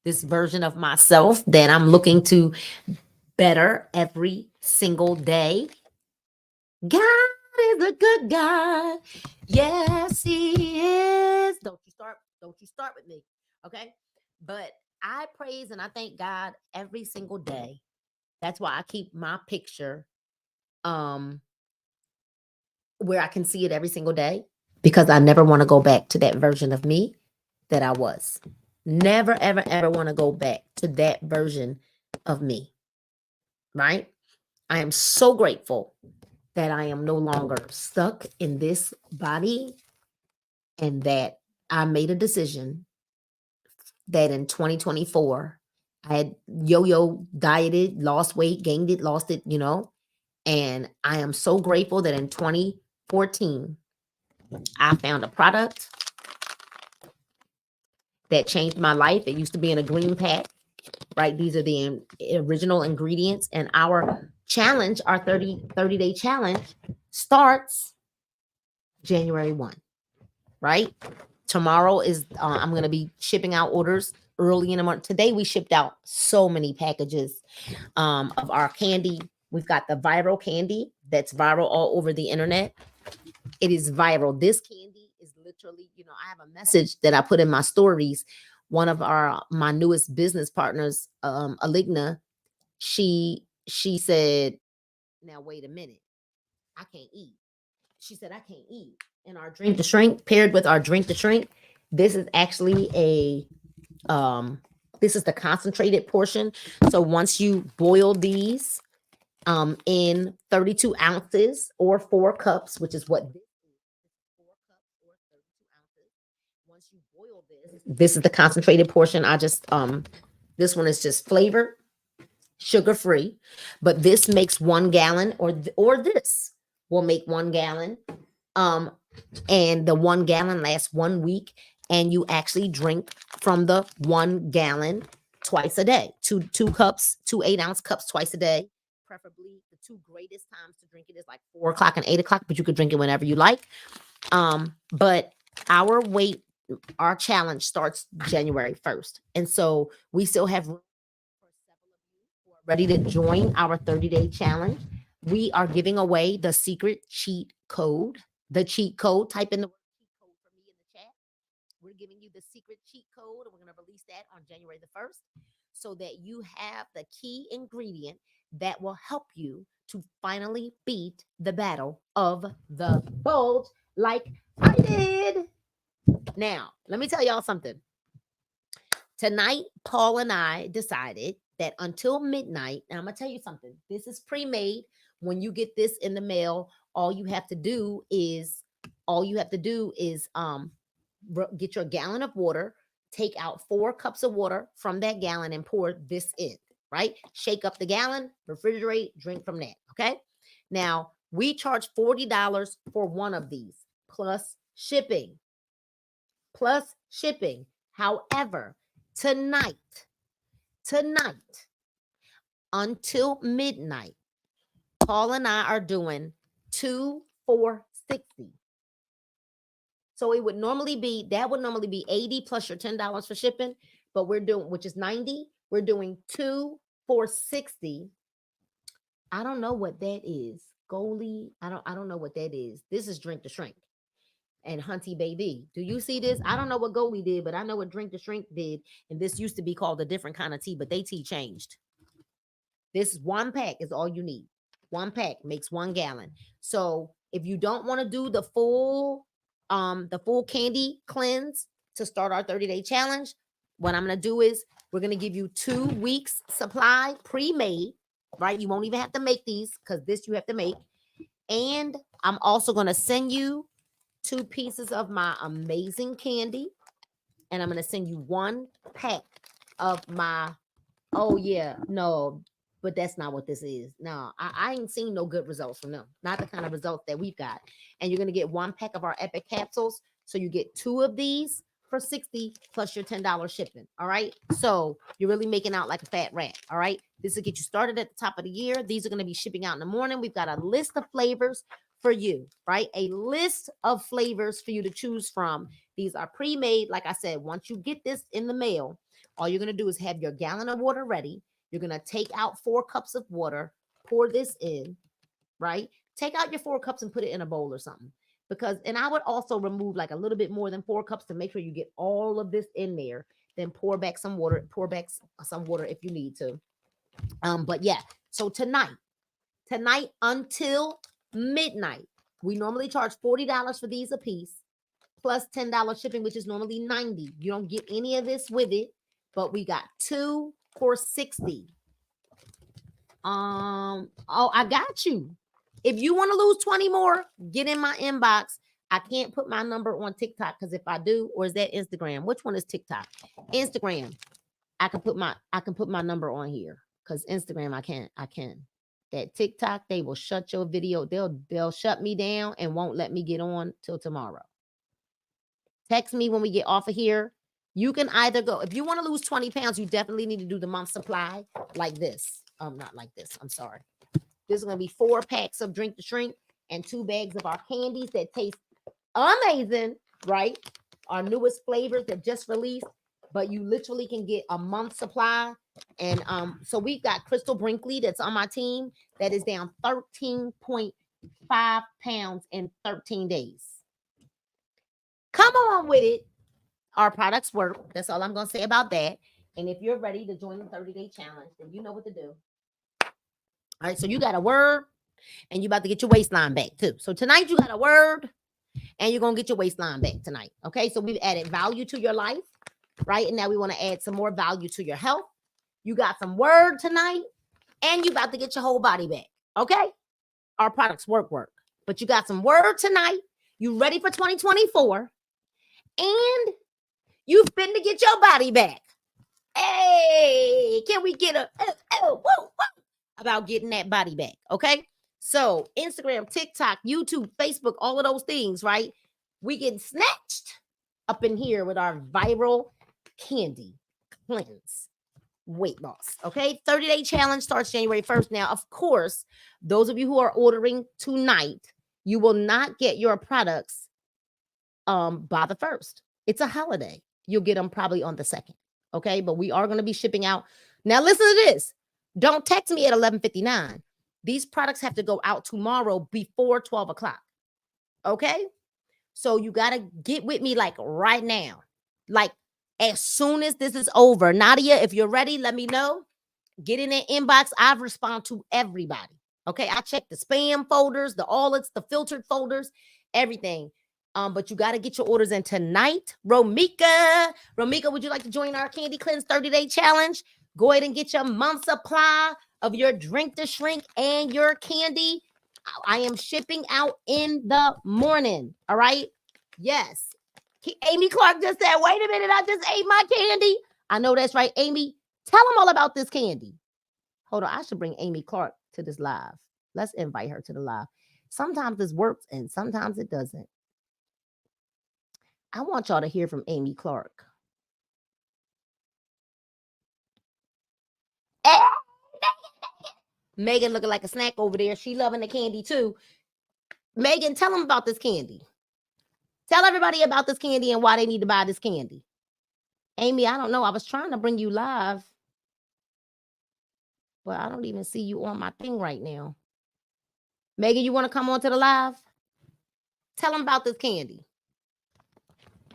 this version of myself that I'm looking to better every single day. God is a good God. Yes, he is. Don't you start with me. Okay. But I praise and I thank God every single day. That's why I keep my picture where I can see it every single day, because I never want to go back to that version of me that I was. Never, ever, ever want to go back to that version of me. Right? I am so grateful that I am no longer stuck in this body and that I made a decision that in 2024, I had yo dieted, lost weight, gained it, lost it, and I am so grateful that in 2014, I found a product that changed my life. It used to be in a green pack, right? These are the original ingredients. And our challenge, our 30-day challenge starts January 1, right? Tomorrow is, I'm going to be shipping out orders early in the month. Today, we shipped out so many packages of our candy. We've got the viral candy that's viral all over the internet. It is viral. This candy is literally, I have a message that I put in my stories. One of my newest business partners, Aligna, she said, now wait a minute, I can't eat. She said, I can't eat. And our drink to shrink, paired with our drink to shrink, this is actually this is the concentrated portion. So once you boil these in 32 ounces or 4 cups, which is what this is, 4 cups or 32 ounces. Once you boil this is the concentrated portion. This one is just flavored, sugar free, but this makes 1 gallon, or this will make 1 gallon. And the 1 gallon lasts 1 week, and you actually drink from the 1 gallon twice a day. Two cups, 2 8-ounce cups twice a day. Preferably the 2 greatest times to drink it is like 4 o'clock and 8 o'clock, but you could drink it whenever you like. But our challenge starts January 1st. And so we still have room for several of you who are ready to join our 30-day challenge. We are giving away the secret cheat code. The cheat code, type in the word cheat code for me in the chat. We're giving you the secret cheat code, and we're going to release that on January the 1st so that you have the key ingredient that will help you to finally beat the battle of the bulge like I did. Now, let me tell y'all something. Tonight, Paul and I decided that until midnight, now I'm going to tell you something. This is pre-made. When you get this in the mail, all you have to do is get your gallon of water, take out 4 cups of water from that gallon and pour this in, right? Shake up the gallon, refrigerate, drink from that, okay? Now, We charge $40 for one of these, plus shipping. Plus shipping. However, tonight, until midnight, Paul and I are doing 2 for $60. So it would normally be, that would normally be $80 plus your $10 for shipping, but we're doing, which is $90. We're doing 2 for $60. I don't know what that is. Goalie, I don't know what that is. This is Drink to Shrink and Hunty Baby. Do you see this? I don't know what Goalie did, but I know what Drink to Shrink did. And this used to be called a different kind of tea, but they tea changed. This one pack is all you need. One pack makes 1 gallon. So if you don't want to do the full candy cleanse to start our 30-day challenge, what I'm going to do is we're going to give you 2 weeks supply pre-made, right? You won't even have to make these because this you have to make. And I'm also going to send you 2 pieces of my amazing candy. And I'm going to send you 1 pack of my, oh yeah, no, but that's not what this is. No, I ain't seen no good results from them. Not the kind of results that we've got. And you're going to get 1 pack of our Epic capsules. So you get 2 of these for $60 plus your $10 shipping. All right. So you're really making out like a fat rat. All right. This will get you started at the top of the year. These are going to be shipping out in the morning. We've got a list of flavors for you, right? A list of flavors for you to choose from. These are pre-made. Like I said, once you get this in the mail, all you're going to do is have your gallon of water ready. You're going to take out 4 cups of water, pour this in, right? Take out your 4 cups and put it in a bowl or something. Because, and I would also remove like a little bit more than 4 cups to make sure you get all of this in there. Then pour back some water if you need to. But yeah, so tonight until midnight, we normally charge $40 for these a piece, plus $10 shipping, which is normally $90. You don't get any of this with it, but we got 2 for $60. Oh, I got you. If you want to lose 20 more, get in my inbox. I can't put my number on TikTok because if I do, or is that Instagram? Which one is TikTok? Instagram. I can put my number on here because Instagram I can. That TikTok, they will shut your video. They'll shut me down and won't let me get on till tomorrow. Text me when we get off of here. You can either go, if you want to lose 20 pounds, you definitely need to do the month supply like this. Not like this. I'm sorry. This is going to be 4 packs of Drink to Shrink and 2 bags of our candies that taste amazing, right? Our newest flavors that just released, but you literally can get a month supply. And so we've got Crystal Brinkley that's on my team that is down 13.5 pounds in 13 days. Come on with it. Our products work. That's all I'm going to say about that. And if you're ready to join the 30-day challenge, then you know what to do. All right, so you got a word and you about to get your waistline back too. So tonight you got a word and you're going to get your waistline back tonight. Okay, so we've added value to your life, right? And now we want to add some more value to your health. You got some word tonight and you about to get your whole body back. Okay, our products work. But you got some word tonight. You ready for 2024 and you've been to get your body back. Hey, can we get a about getting that body back? Okay, so Instagram, TikTok, YouTube, Facebook, all of those things, right? We get snatched up in here with our viral candy cleanse weight loss. Okay, 30-day challenge starts January 1st. Now, of course, those of you who are ordering tonight, you will not get your products by the 1st. It's a holiday. You'll get them probably on the 2nd. Okay, but we are going to be shipping out. Now, listen to this. Don't text me at 11:59. These products have to go out tomorrow before 12 o'clock. Okay, so you got to get with me like right now. Like as soon as this is over. Nadia, if you're ready, let me know. Get in that inbox. I respond to everybody. Okay, I check the spam folders, the audits, the filtered folders, everything. But you got to get your orders in tonight. Romika, would you like to join our Candy Cleanse 30-day challenge? Go ahead and get your month supply of your Drink to Shrink and your candy. I am shipping out in the morning. All right. Yes. Amy Clark just said, wait a minute, I just ate my candy. I know that's right. Amy, tell them all about this candy. Hold on. I should bring Amy Clark to this live. Let's invite her to the live. Sometimes this works and sometimes it doesn't. I want y'all to hear from Amy Clark. Megan looking like a snack over there. She loving the candy too. Megan, tell them about this candy. Tell everybody about this candy and why they need to buy this candy. Amy, I don't know. I was trying to bring you live, but I don't even see you on my thing right now. Megan, you want to come on to the live? Tell them about this candy.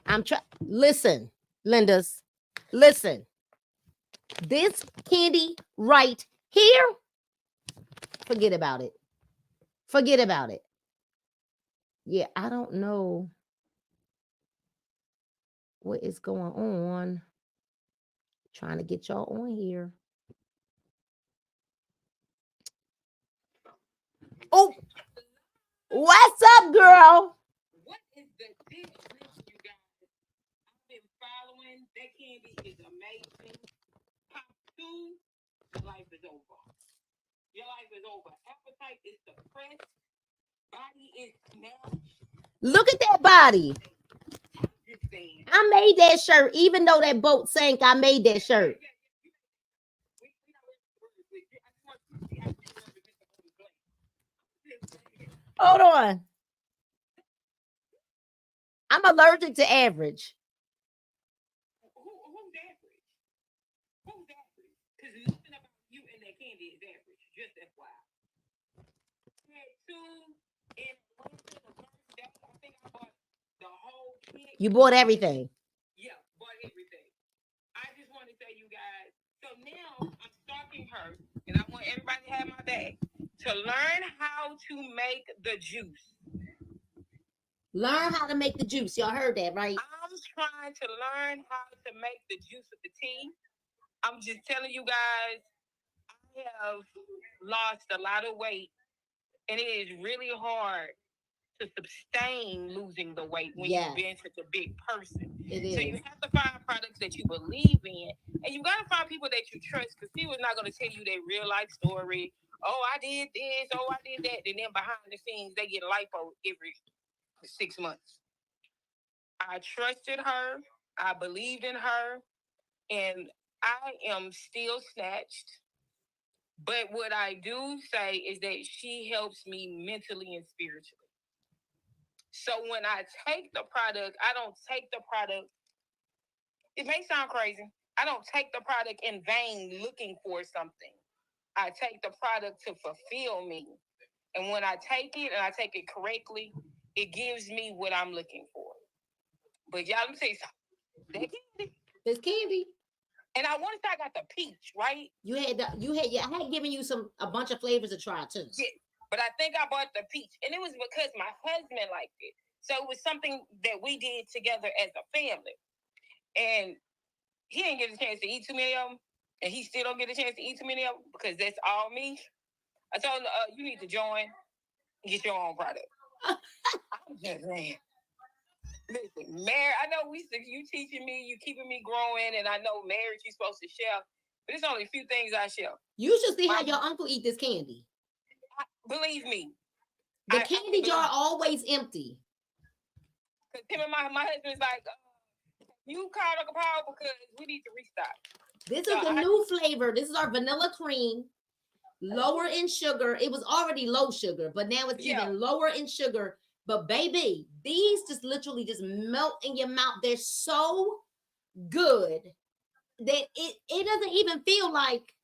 I'm trying. Listen, Linda's. Listen. This candy right here. Forget about it. Forget about it. Yeah, I don't know what is going on. Trying to get y'all on here. Oh, what's up, girl? What is the difference, you guys? I've been following. That candy is amazing. Pop 2, your life is over. Your life is over. Appetite is suppressed. Body is snatched. Look at that body. Just saying. I made that shirt. Even though that boat sank, I made that shirt. Hold on. I'm allergic to average. Who's average? Who's average? Because nothing about you and that candy is average. Just FYI. Had 2 in Wednesday, the first day. I think I bought the whole kit. You bought everything. Yeah, bought everything. I just want to say, you guys. So now I'm stalking her, and I want everybody to have my bag to learn how to make the juice. Learn how to make the juice. Y'all heard that, right? I'm trying to learn how to make the juice of the tea. I'm just telling you guys, I have lost a lot of weight, and it is really hard to sustain losing the weight when you've been such a big person. It is. So you have to find products that you believe in, and you got to find people that you trust, because people are not going to tell you their real life story. Oh, I did this. Oh, I did that. And then behind the scenes, they get lipo every 6 months. I trusted her. I believed in her, and I am still snatched. But what I do say is that she helps me mentally and spiritually. So when I take the product, I don't take the product. It may sound crazy. I don't take the product in vain looking for something. I take the product to fulfill me. And when I take it and I take it correctly, it gives me what I'm looking for. But y'all, let me tell you something. That candy. This candy. And I want to say I got the peach, right? I had given you a bunch of flavors to try too. Yeah. But I think I bought the peach. And it was because my husband liked it. So it was something that we did together as a family. And he didn't get a chance to eat too many of them. And he still don't get a chance to eat too many of them because that's all me. I told him, you need to join and get your own product. I'm just saying. Listen, marriage, I know you teaching me, you keeping me growing, and I know marriage you're supposed to share, but it's only a few things I share. You should see how your uncle eat this candy. Believe me. The candy jar always empty. Because him and my husband's like, you called Uncle Paul because we need to restock. This is the new flavor. This is our vanilla cream. Lower in sugar. It was already low sugar, but now it's even lower in sugar. But baby, these just literally just melt in your mouth. They're so good that it doesn't even feel like.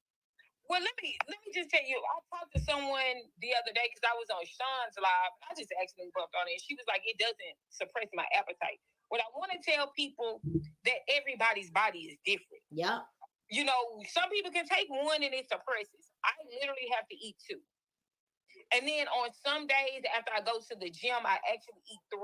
Well, let me just tell you, I talked to someone the other day because I was on Sean's live. I just accidentally bumped on it. And she was like, it doesn't suppress my appetite. What I want to tell people that everybody's body is different. Yeah. You know, some people can take one and it suppresses. I literally have to eat 2. And then on some days after I go to the gym, I actually eat 3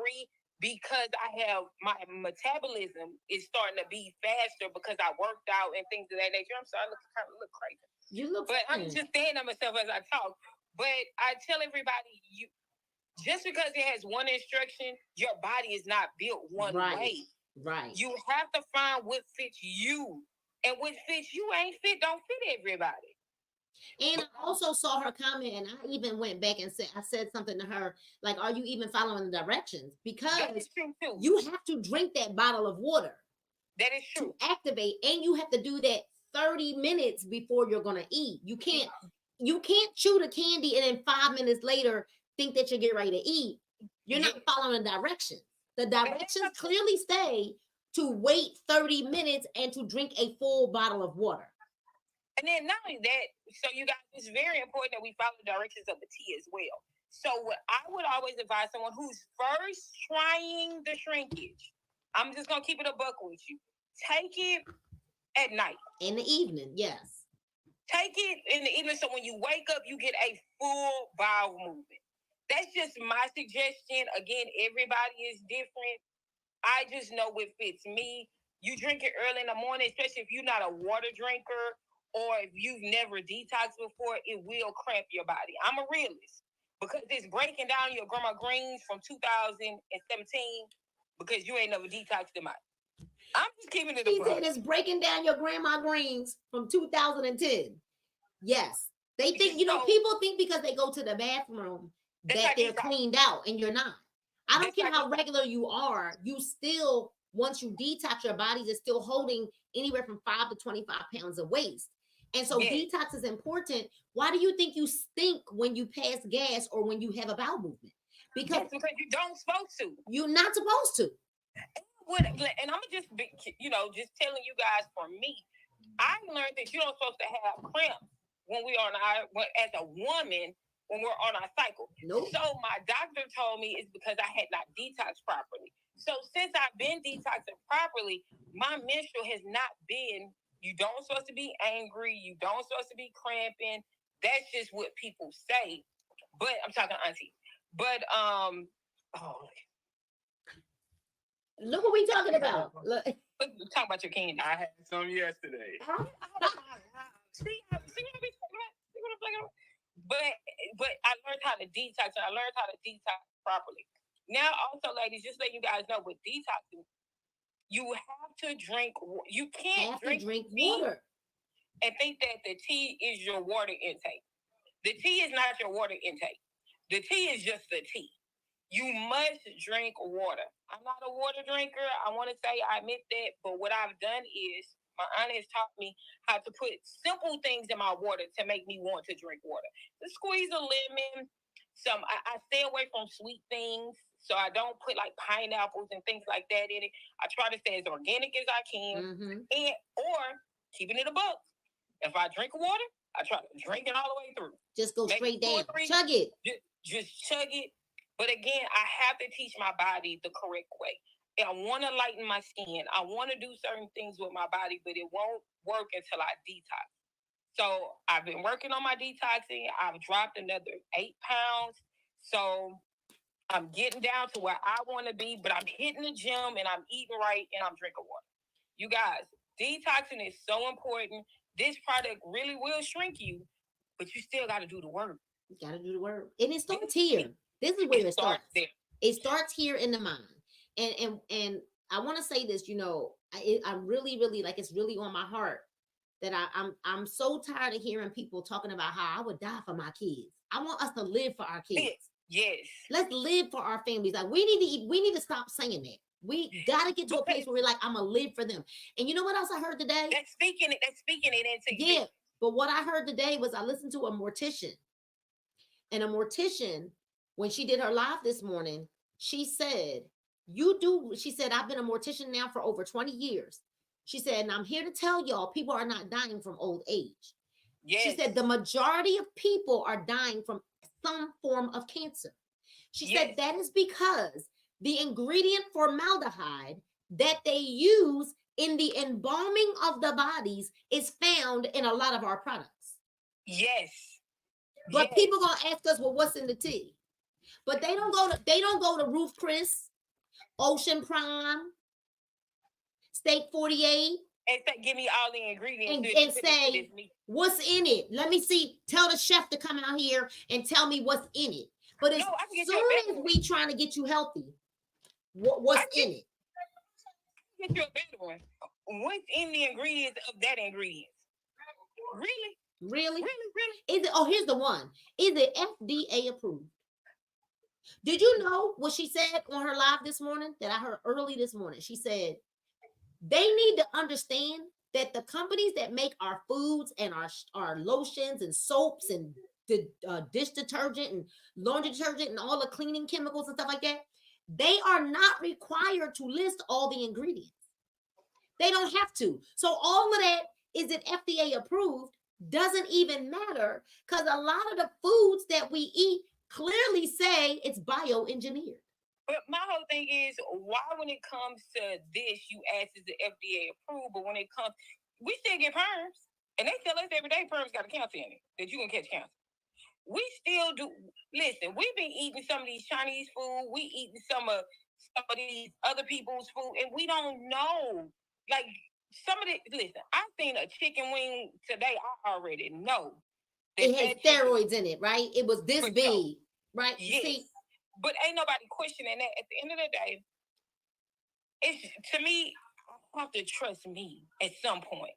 because I have my metabolism is starting to be faster because I worked out and things of that nature. I'm sorry, I look crazy. You look but fine. I'm just saying to myself as I talk. But I tell everybody, you just because it has one instruction, your body is not built one way. Right. You have to find what fits you. And what fits you ain't fit, don't fit everybody. And I also saw her comment, and I even went back and said something to her, like, "Are you even following the directions? Because you have to drink that bottle of water. That is true. To activate, and you have to do that 30 minutes before you're gonna eat. You can't chew the candy and then 5 minutes later think that you're getting ready to eat. You're not following the directions. The directions clearly say to wait 30 minutes and to drink a full bottle of water. And then not only that, so you guys, it's very important that we follow the directions of the tea as well. So what I would always advise someone who's first trying the shrinkage, I'm just gonna keep it a buck with you. Take it at night. In the evening, yes. Take it in the evening so when you wake up, you get a full bowel movement. That's just my suggestion. Again, everybody is different. I just know what fits me. You drink it early in the morning, especially if you're not a water drinker or if you've never detoxed before, it will cramp your body. I'm a realist because it's breaking down your grandma greens from 2017 because you ain't never detoxed them out. I'm just keeping it. He said it's breaking down your grandma greens from 2010. Yes. They think, people think because they go to the bathroom that they're cleaned out, and you're not. I don't care how regular you are, you still, once you detox, your body is still holding anywhere from 5 to 25 pounds of waste. And so detox is important. Why do you think you stink when you pass gas or when you have a bowel movement? Because you don't supposed to. You're not supposed to. And I'm just, just telling you guys, for me, I learned that you don't supposed to have cramps when we are as a woman, when we're on our cycle. Nope. So my doctor told me it's because I had not detoxed properly. So since I've been detoxing properly, my menstrual has not been, you don't supposed to be angry, you don't supposed to be cramping. That's just what people say. But I'm talking to Auntie. But look what we talking about. Look, talk about your candy. I had some yesterday. See what I'm talking about? But I learned how to detox, and I learned how to detox properly. Now, also, ladies, just let you guys know with detoxing, you have to drink. You can't drink water and think that the tea is your water intake. The tea is not your water intake. The tea is just the tea. You must drink water. I'm not a water drinker. I want to say I admit that, but what I've done is my aunt has taught me how to put simple things in my water to make me want to drink water. To squeeze a lemon. I stay away from sweet things, so I don't put like pineapples and things like that in it. I try to stay as organic as I can, or keeping it a buck. If I drink water, I try to drink it all the way through. Just go straight down. Chug it. Just chug it. But again, I have to teach my body the correct way. I want to lighten my skin. I want to do certain things with my body, but it won't work until I detox. So I've been working on my detoxing. I've dropped another 8 pounds. So I'm getting down to where I want to be, but I'm hitting the gym and I'm eating right and I'm drinking water. You guys, detoxing is so important. This product really will shrink you, but you still got to do the work. You got to do the work. And it starts here. This is where it starts. It starts here in the mind. And I want to say this, I really, really, like, it's really on my heart that I'm so tired of hearing people talking about how I would die for my kids. I want us to live for our kids. Yes. Let's live for our families. Like, we need to stop saying that. We got to get to a place where we're like, I'm going to live for them. And you know what else I heard today? That's speaking it into you. Yeah. But what I heard today was I listened to a mortician. And a mortician, when she did her live this morning, she said, I've been a mortician now for over 20 years. She said, and I'm here to tell y'all, people are not dying from old age. Yes. She said, the majority of people are dying from some form of cancer. She said, that is because the ingredient formaldehyde that they use in the embalming of the bodies is found in a lot of our products. Yes. But people gonna ask us, well, what's in the tea? But they don't go to Ruth Chris, Ocean Prime, Steak 48. And say, give me all the ingredients. And say, what's in it? Let me see. Tell the chef to come out here and tell me what's in it. But as soon as we trying to get you healthy, what's in it? Get you a better one. What's in the ingredients of that ingredient? Really? Really? Really, really. Is it? Oh, here's the one. Is it FDA approved? Did you know what she said on her live this morning that I heard early this morning? She said they need to understand that the companies that make our foods and our lotions and soaps and the dish detergent and laundry detergent and all the cleaning chemicals and stuff like that, they are not required to list all the ingredients. They don't have to. So all of that, is it FDA approved, doesn't even matter, because a lot of the foods that we eat clearly say it's bioengineered. But my whole thing is, why when it comes to this, you ask is the FDA approved, but when it comes, we still get perms, and they tell us every day perms got a cancer in it that you can catch cancer. We still do. Listen, we've been eating some of these Chinese food. We eating some of these other people's food, and we don't know. Like some of the listen, I seen a chicken wing today. I already know it has steroids in it, right? It was this big, right? Yes. See, but ain't nobody questioning that. At the end of the day, it's to me. I have to trust me at some point,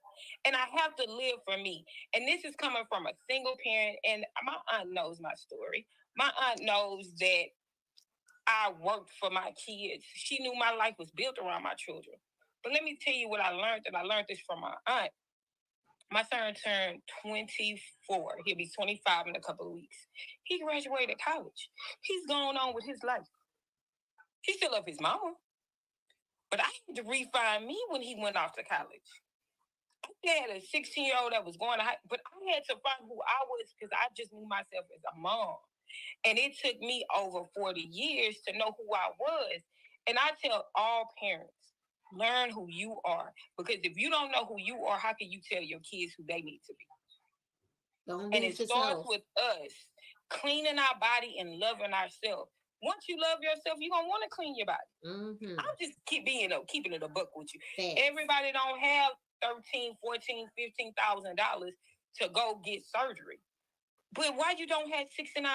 and I have to live for me. And this is coming from a single parent, and my aunt knows my story. My aunt knows that I worked for my kids. She knew my life was built around my children. But let me tell you what I learned, and I learned this from my aunt. My son turned 24. He'll be 25 in a couple of weeks. He graduated college. He's going on with his life. He still loves his mama. But I had to refine me when he went off to college. I had a 16-year-old that was going to high, but I had to find who I was because I just knew myself as a mom. And it took me over 40 years to know who I was. And I tell all parents, learn who you are. Because if you don't know who you are, how can you tell your kids who they need to be? And it starts with us cleaning our body and loving ourselves. Once you love yourself, you're going to want to clean your body. Mm-hmm. I'm just keeping it a buck with you. Thanks. Everybody don't have $13,000, $14,000, $15,000 to go get surgery. But why you don't have $69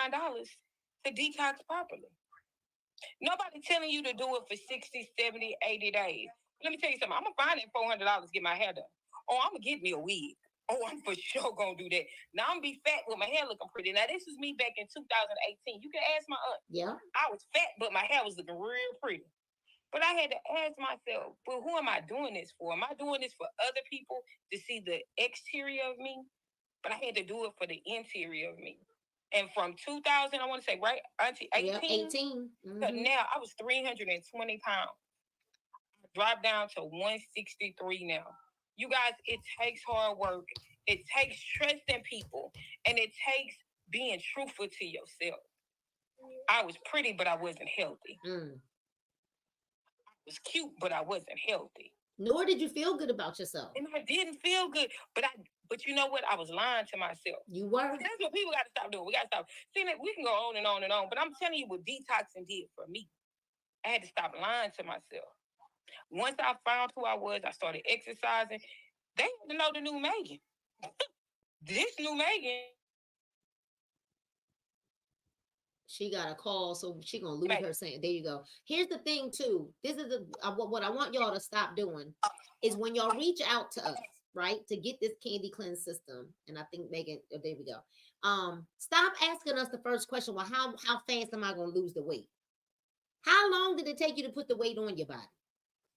to detox properly? Nobody telling you to do it for 60, 70, 80 days. Let me tell you something. I'm going to find that $400 to get my hair done. Oh, I'm going to get me a wig. Oh, I'm for sure going to do that. Now I'm going to be fat with my hair looking pretty. Now, this was me back in 2018. You can ask my aunt. Yeah. I was fat, but my hair was looking real pretty. But I had to ask myself, well, who am I doing this for? Am I doing this for other people to see the exterior of me? But I had to do it for the interior of me. And from 2000, I want to say, right, Auntie, 18? Yeah, 18. Mm-hmm. So now I was 320 pounds. I dropped down to 163 now. You guys, it takes hard work. It takes trusting people. And it takes being truthful to yourself. I was pretty, but I wasn't healthy. I was cute, but I wasn't healthy. Nor did you feel good about yourself. And I didn't feel good. But you know what? I was lying to myself. You were. But that's what people got to stop doing. We got to stop. See, we can go on and on and on. But I'm telling you what detoxing did for me. I had to stop lying to myself. Once I found who I was, I started exercising. They had to know the new Megan. This new Megan. She got a call, so she gonna lose her saying. There you go. Here's the thing, too. This is what I want y'all to stop doing is when y'all reach out to us, right, to get this candy cleanse system. And I think Megan, oh, there we go. Stop asking us the first question. Well, how fast am I gonna lose the weight? How long did it take you to put the weight on your body?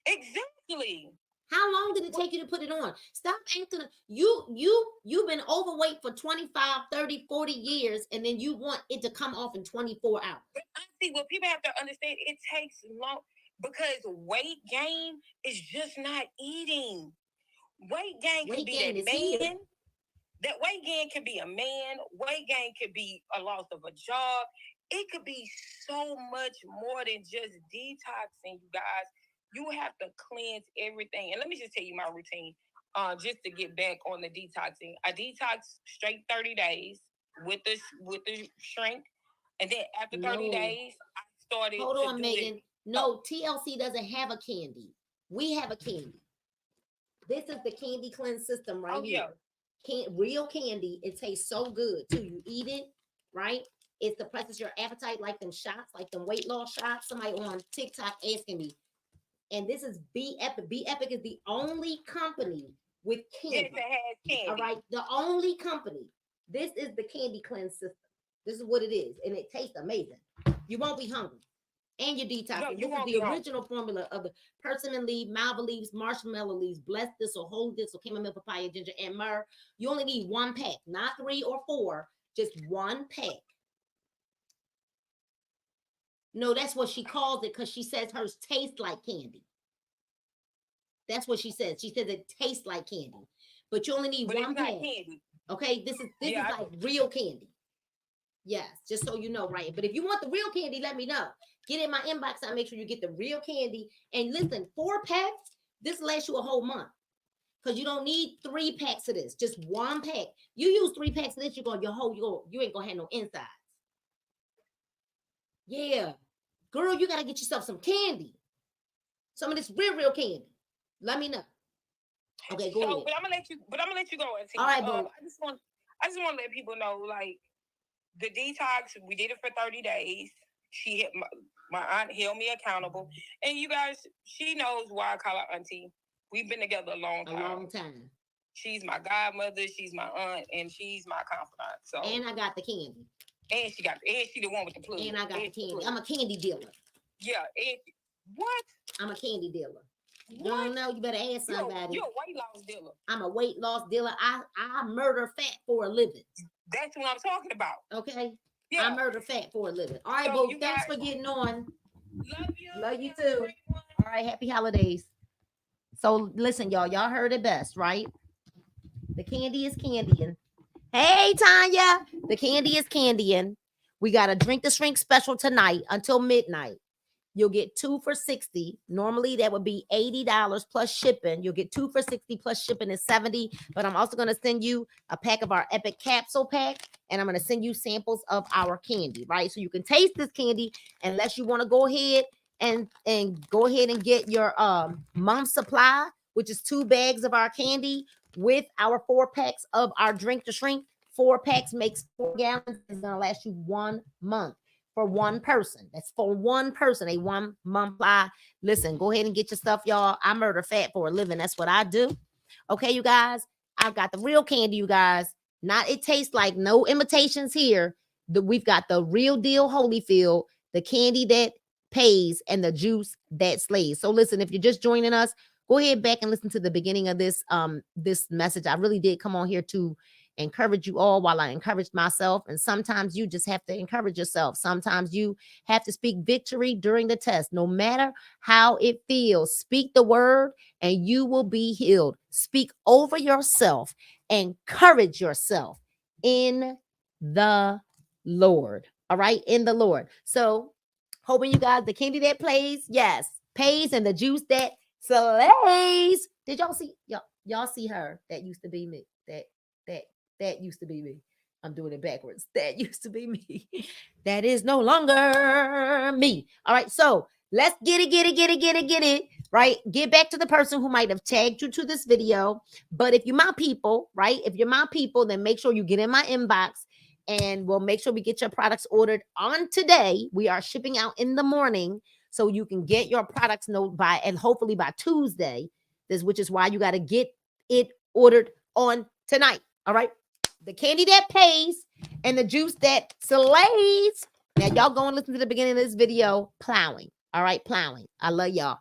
Exactly. How long did it take you to put it on? Stop asking. You've been overweight for 25, 30, 40 years, and then you want it to come off in 24 hours. But I see what people have to understand. It takes long because weight gain is just not eating. Weight gain can be that man. That weight gain can be a man. Weight gain could be a loss of a job. It could be so much more than just detoxing, you guys. You have to cleanse everything. And let me just tell you my routine. Just to get back on the detoxing. I detox straight 30 days with the shrink. And then after 30 days, I started. Hold on, Megan. No, TLC doesn't have a candy. We have a candy. This is the candy cleanse system right here. Real candy. It tastes so good too. You eat it, right? It suppresses your appetite like them shots, like them weight loss shots. Somebody on TikTok asking me. And this is Be Epic. Be Epic is the only company with candy. Yes, it has candy. All right. The only company. This is the candy cleanse system. This is what it is, and it tastes amazing. You won't be hungry, and you're detoxing. No, you This is won't the be hungry. original formula of the persimmon leaf, malva leaves, marshmallow leaves, blessed thistle, holy thistle, chamomile, papaya, ginger, and myrrh. You only need one pack, not 3 or 4, just one pack. No, that's what she calls it because she says hers tastes like candy. That's what she says. She says it tastes like candy, but you only need But one it's not pack. candy. Okay, this is Yeah, like real candy. Yes, just so you know, right? But if you want the real candy, let me know. Get in my inbox. I'll make sure you get the real candy. And listen, 4 packs, this lasts you a whole month. Because you don't need 3 packs of this. Just one pack. You use 3 packs of this, you ain't gonna have no insides. Yeah. Girl, you gotta get yourself some candy. Some of this real candy. Let me know. Okay, go ahead. But I'm gonna let you go. Auntie. All right, boo. I just want to let people know, like, the detox. We did it for 30 days. She hit my aunt held me accountable, and you guys, she knows why I call her auntie. We've been together a long time. She's my godmother. She's my aunt, and she's my confidant. So, and I got the candy. And she the one with the plug. And I got the candy. I'm a candy dealer. Yeah. What? I'm a candy dealer. You don't know, you better ask somebody. You're a weight loss dealer. I'm a weight loss dealer. I murder fat for a living. That's what I'm talking about. Okay? Yeah. I murder fat for a living. All right, boo. Thanks for getting on. Love you. Love you too. All right, happy holidays. So listen, y'all heard it best, right? The candy is candying. Hey, Tanya. The candy is candying. We got a drink the shrink special tonight until midnight. You'll get 2 for $60. Normally that would be $80 plus shipping. You'll get 2 for $60 plus shipping is $70. But I'm also going to send you a pack of our Epic Capsule Pack, and I'm going to send you samples of our candy, right? So you can taste this candy unless you want to go ahead and go ahead and get your month supply, which is 2 bags of our candy with our 4 packs of our drink to shrink. 4 packs makes 4 gallons. It's going to last you 1 month. For one person. That's for one person, a 1 month supply. Listen, go ahead and get your stuff, y'all. I murder fat for a living. That's what I do. Okay, you guys. I've got the real candy, you guys. Not it tastes like no imitations here. We've got the real deal Holyfield, the candy that pays, and the juice that slays. So listen, if you're just joining us, go ahead back and listen to the beginning of this message. I really did come on here to encourage you all while I encouraged myself. And sometimes you just have to encourage yourself. Sometimes you have to speak victory during the test, no matter how it feels. Speak the word and you will be healed. Speak over yourself. Encourage yourself in the Lord. All right. In the Lord. So hoping you guys, the candy that plays, yes, pays, and the juice that slays. Did y'all see? Y'all see her? That used to be me. That used to be me. I'm doing it backwards. That used to be me. That is no longer me. All right. So let's get it. Right. Get back to the person who might have tagged you to this video. But if you're my people, right? If you're my people, then make sure you get in my inbox and we'll make sure we get your products ordered on today. We are shipping out in the morning so you can get your products and hopefully by Tuesday. Which is why you got to get it ordered on tonight. All right. The candy that pays and the juice that slays. Now, y'all go and listen to the beginning of this video. Plowing. All right. Plowing. I love y'all.